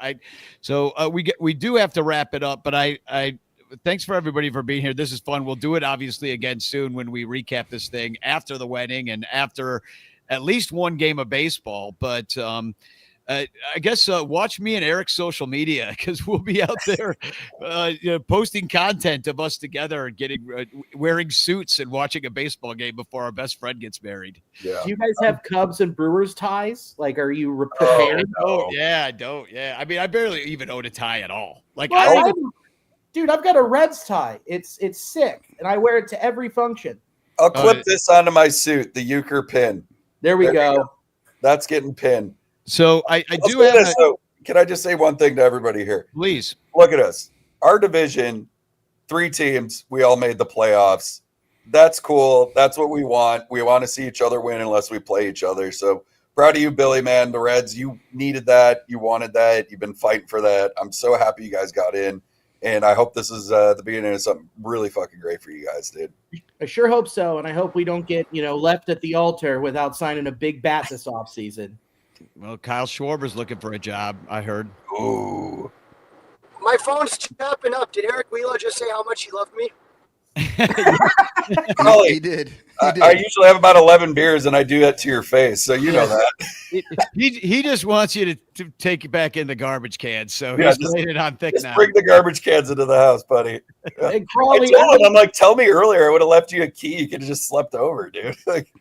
[SPEAKER 2] we do have to wrap it up. But I thanks for everybody for being here. This is fun. We'll do it obviously again soon when we recap this thing after the wedding and after at least one game of baseball. But I guess watch me and Eric's social media because we'll be out there posting content of us together getting wearing suits and watching a baseball game before our best friend gets married.
[SPEAKER 8] Yeah.
[SPEAKER 5] Do you guys have Cubs and Brewers ties? Like, are you prepared?
[SPEAKER 8] Oh,
[SPEAKER 2] yeah, I don't. Yeah, I mean, I barely even own a tie at all. Like,
[SPEAKER 5] Dude, I've got a Reds tie. It's sick, and I wear it to every function.
[SPEAKER 8] I'll clip this onto my suit, the Euchre pin.
[SPEAKER 5] There we go.
[SPEAKER 8] That's getting pinned.
[SPEAKER 2] So I do have.
[SPEAKER 8] So can I just say one thing to everybody here?
[SPEAKER 2] Please.
[SPEAKER 8] Look at us. Our division, 3 teams. We all made the playoffs. That's cool. That's what we want. We want to see each other win unless we play each other. So proud of you, Billy, man. The Reds, you needed that. You wanted that. You've been fighting for that. I'm so happy you guys got in. And I hope this is the beginning of something really fucking great for you guys, dude.
[SPEAKER 5] I sure hope so. And I hope we don't get, left at the altar without signing a big bat this offseason.
[SPEAKER 2] Well, Kyle Schwarber's looking for a job, I heard.
[SPEAKER 8] Ooh.
[SPEAKER 9] My phone's chopping up. Did Eric Wheeler just say how much he loved me?
[SPEAKER 3] He did.
[SPEAKER 8] I usually have about 11 beers, and I do that to your face, so you know that.
[SPEAKER 2] He just wants you to take it back in the garbage cans, so he's laying it on thick
[SPEAKER 8] just
[SPEAKER 2] now.
[SPEAKER 8] Bring the garbage cans into the house, buddy.
[SPEAKER 5] And Crawley,
[SPEAKER 8] I told him, I'm like, tell me earlier. I would have left you a key. You could have just slept over, dude. Like,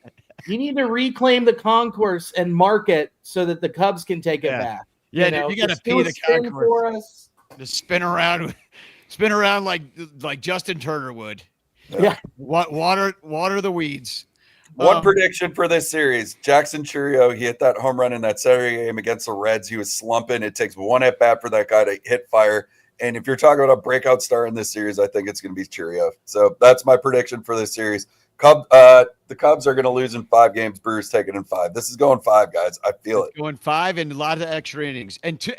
[SPEAKER 5] you need to reclaim the concourse and mark it so that the Cubs can take it back.
[SPEAKER 2] Yeah, you got to pee the concourse
[SPEAKER 5] for us.
[SPEAKER 2] To spin around like Justin Turner would.
[SPEAKER 5] Yeah.
[SPEAKER 2] Water the weeds.
[SPEAKER 8] One prediction for this series: Jackson Churio. He hit that home run in that Saturday game against the Reds. He was slumping. It takes one at bat for that guy to hit fire. And if you're talking about a breakout star in this series, I think it's going to be Churio. So that's my prediction for this series. The Cubs are going to lose in 5 games. Brewers take it in 5. This is going 5, guys. I feel it.
[SPEAKER 2] Going 5 and a lot of extra innings and 2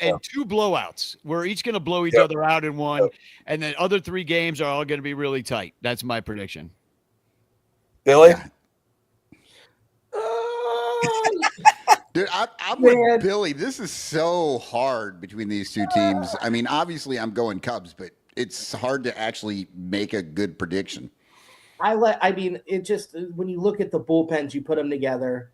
[SPEAKER 2] blowouts. We're each going to blow each other out in one, and then other 3 games are all going to be really tight. That's my prediction.
[SPEAKER 8] Billy?
[SPEAKER 3] Dude, I'm with Billy. This is so hard between these two teams. I mean, obviously I'm going Cubs, but it's hard to actually make a good prediction.
[SPEAKER 5] It just, when you look at the bullpens, you put them together.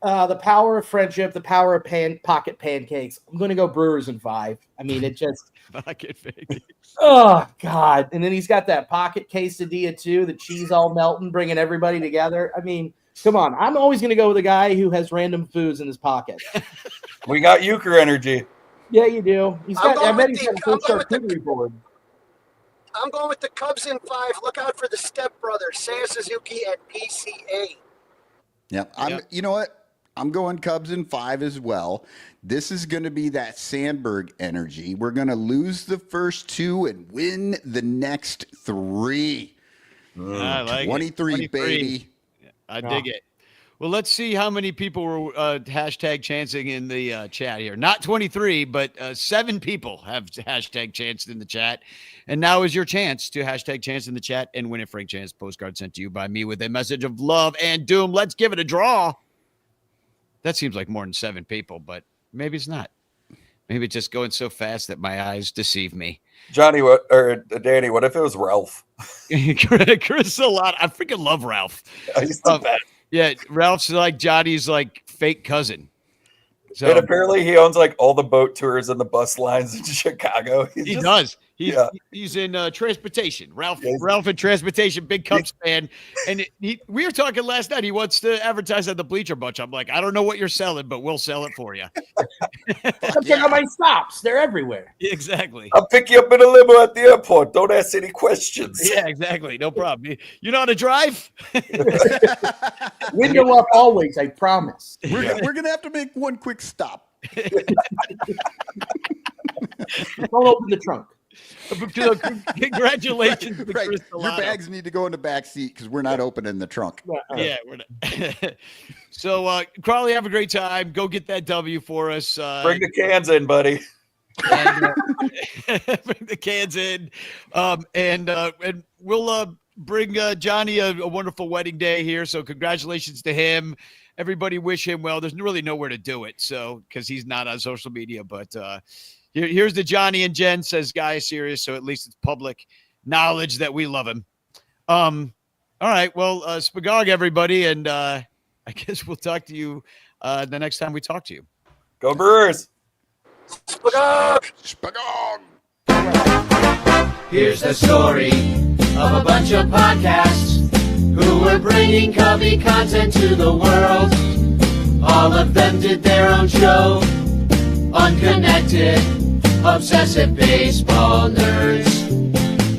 [SPEAKER 5] The power of friendship, the power of pocket pancakes. I'm going to go Brewers in 5. I mean, it just
[SPEAKER 2] pocket pancakes.
[SPEAKER 5] Oh God! And then he's got that pocket quesadilla too. The cheese all melting, bringing everybody together. I mean, come on. I'm always going to go with a guy who has random foods in his pocket.
[SPEAKER 8] We got euchre energy.
[SPEAKER 5] Yeah, you do. I bet he's got a full charcuterie board.
[SPEAKER 9] I'm going with the Cubs in 5. Look out for the stepbrothers, Seiya Suzuki and PCA.
[SPEAKER 3] Yeah, you know what? I'm going Cubs in 5 as well. This is going to be that Sandberg energy. We're going to lose the first 2 and win the next 3.
[SPEAKER 2] I like
[SPEAKER 3] 23, baby.
[SPEAKER 2] I dig it. Well, let's see how many people were hashtag chancing in the chat here. Not 23, but 7 people have hashtag chanced in the chat. And now is your chance to hashtag chance in the chat and win a Frank Chance postcard sent to you by me with a message of love and doom. Let's give it a draw. That seems like more than 7 people, but maybe it's not. Maybe it's just going so fast that my eyes deceive me.
[SPEAKER 8] Danny, what if it was Ralph?
[SPEAKER 2] Chris, a lot. I freaking love Ralph.
[SPEAKER 8] He's the best.
[SPEAKER 2] Yeah, Ralph's like Johnny's like fake cousin. So,
[SPEAKER 8] and apparently he owns like all the boat tours and the bus lines in Chicago.
[SPEAKER 2] He does. He's in transportation. Ralph in transportation, big Cubs fan. And we were talking last night. He wants to advertise on the Bleacher Bunch. I'm like, I don't know what you're selling, but we'll sell it for you.
[SPEAKER 5] Check out my stops. They're everywhere.
[SPEAKER 2] Exactly.
[SPEAKER 8] I'll pick you up in a limo at the airport. Don't ask any questions.
[SPEAKER 2] Yeah, exactly. No problem. You know how to drive?
[SPEAKER 5] Window up always, I promise.
[SPEAKER 3] We're going to have to make one quick stop.
[SPEAKER 5] Don't open the trunk.
[SPEAKER 2] Congratulations to
[SPEAKER 3] right.
[SPEAKER 2] Chris
[SPEAKER 3] Your bags need to go in the back seat because we're not opening the trunk.
[SPEAKER 2] Yeah, we're not. So, Crawley, have a great time. Go get that W for us.
[SPEAKER 8] Bring the cans in, buddy.
[SPEAKER 2] And, bring the cans in. And we'll bring Johnny a wonderful wedding day here. So congratulations to him. Everybody wish him well. There's really nowhere to do it. So, because he's not on social media, but here's the Johnny and Jen says Guy is serious. So at least it's public knowledge that we love him. All right. Well, Spagog, everybody. And I guess we'll talk to you the next time we talk to you.
[SPEAKER 8] Go Brewers.
[SPEAKER 9] Spagog!
[SPEAKER 1] Here's the story of a bunch of podcasts who were bringing Cubby content to the world. All of them did their own show. Unconnected, obsessive baseball nerds.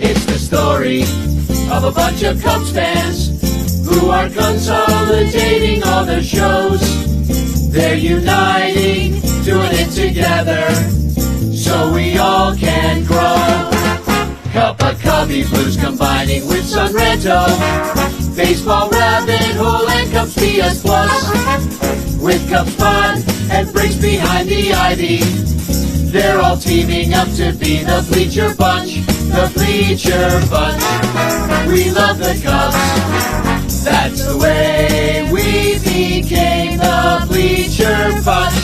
[SPEAKER 1] It's the story of a bunch of Cubs fans who are consolidating all their shows. They're uniting, doing it together, so we all can grow. Cup of Cubby Blues combining with Sunreto, baseball rabbit hole and Cubs PS Plus. With Cubs fun and breaks behind the ivy, they're all teaming up to be the Bleacher Bunch, the Bleacher Bunch. We love the Cubs, that's the way we became the Bleacher Bunch.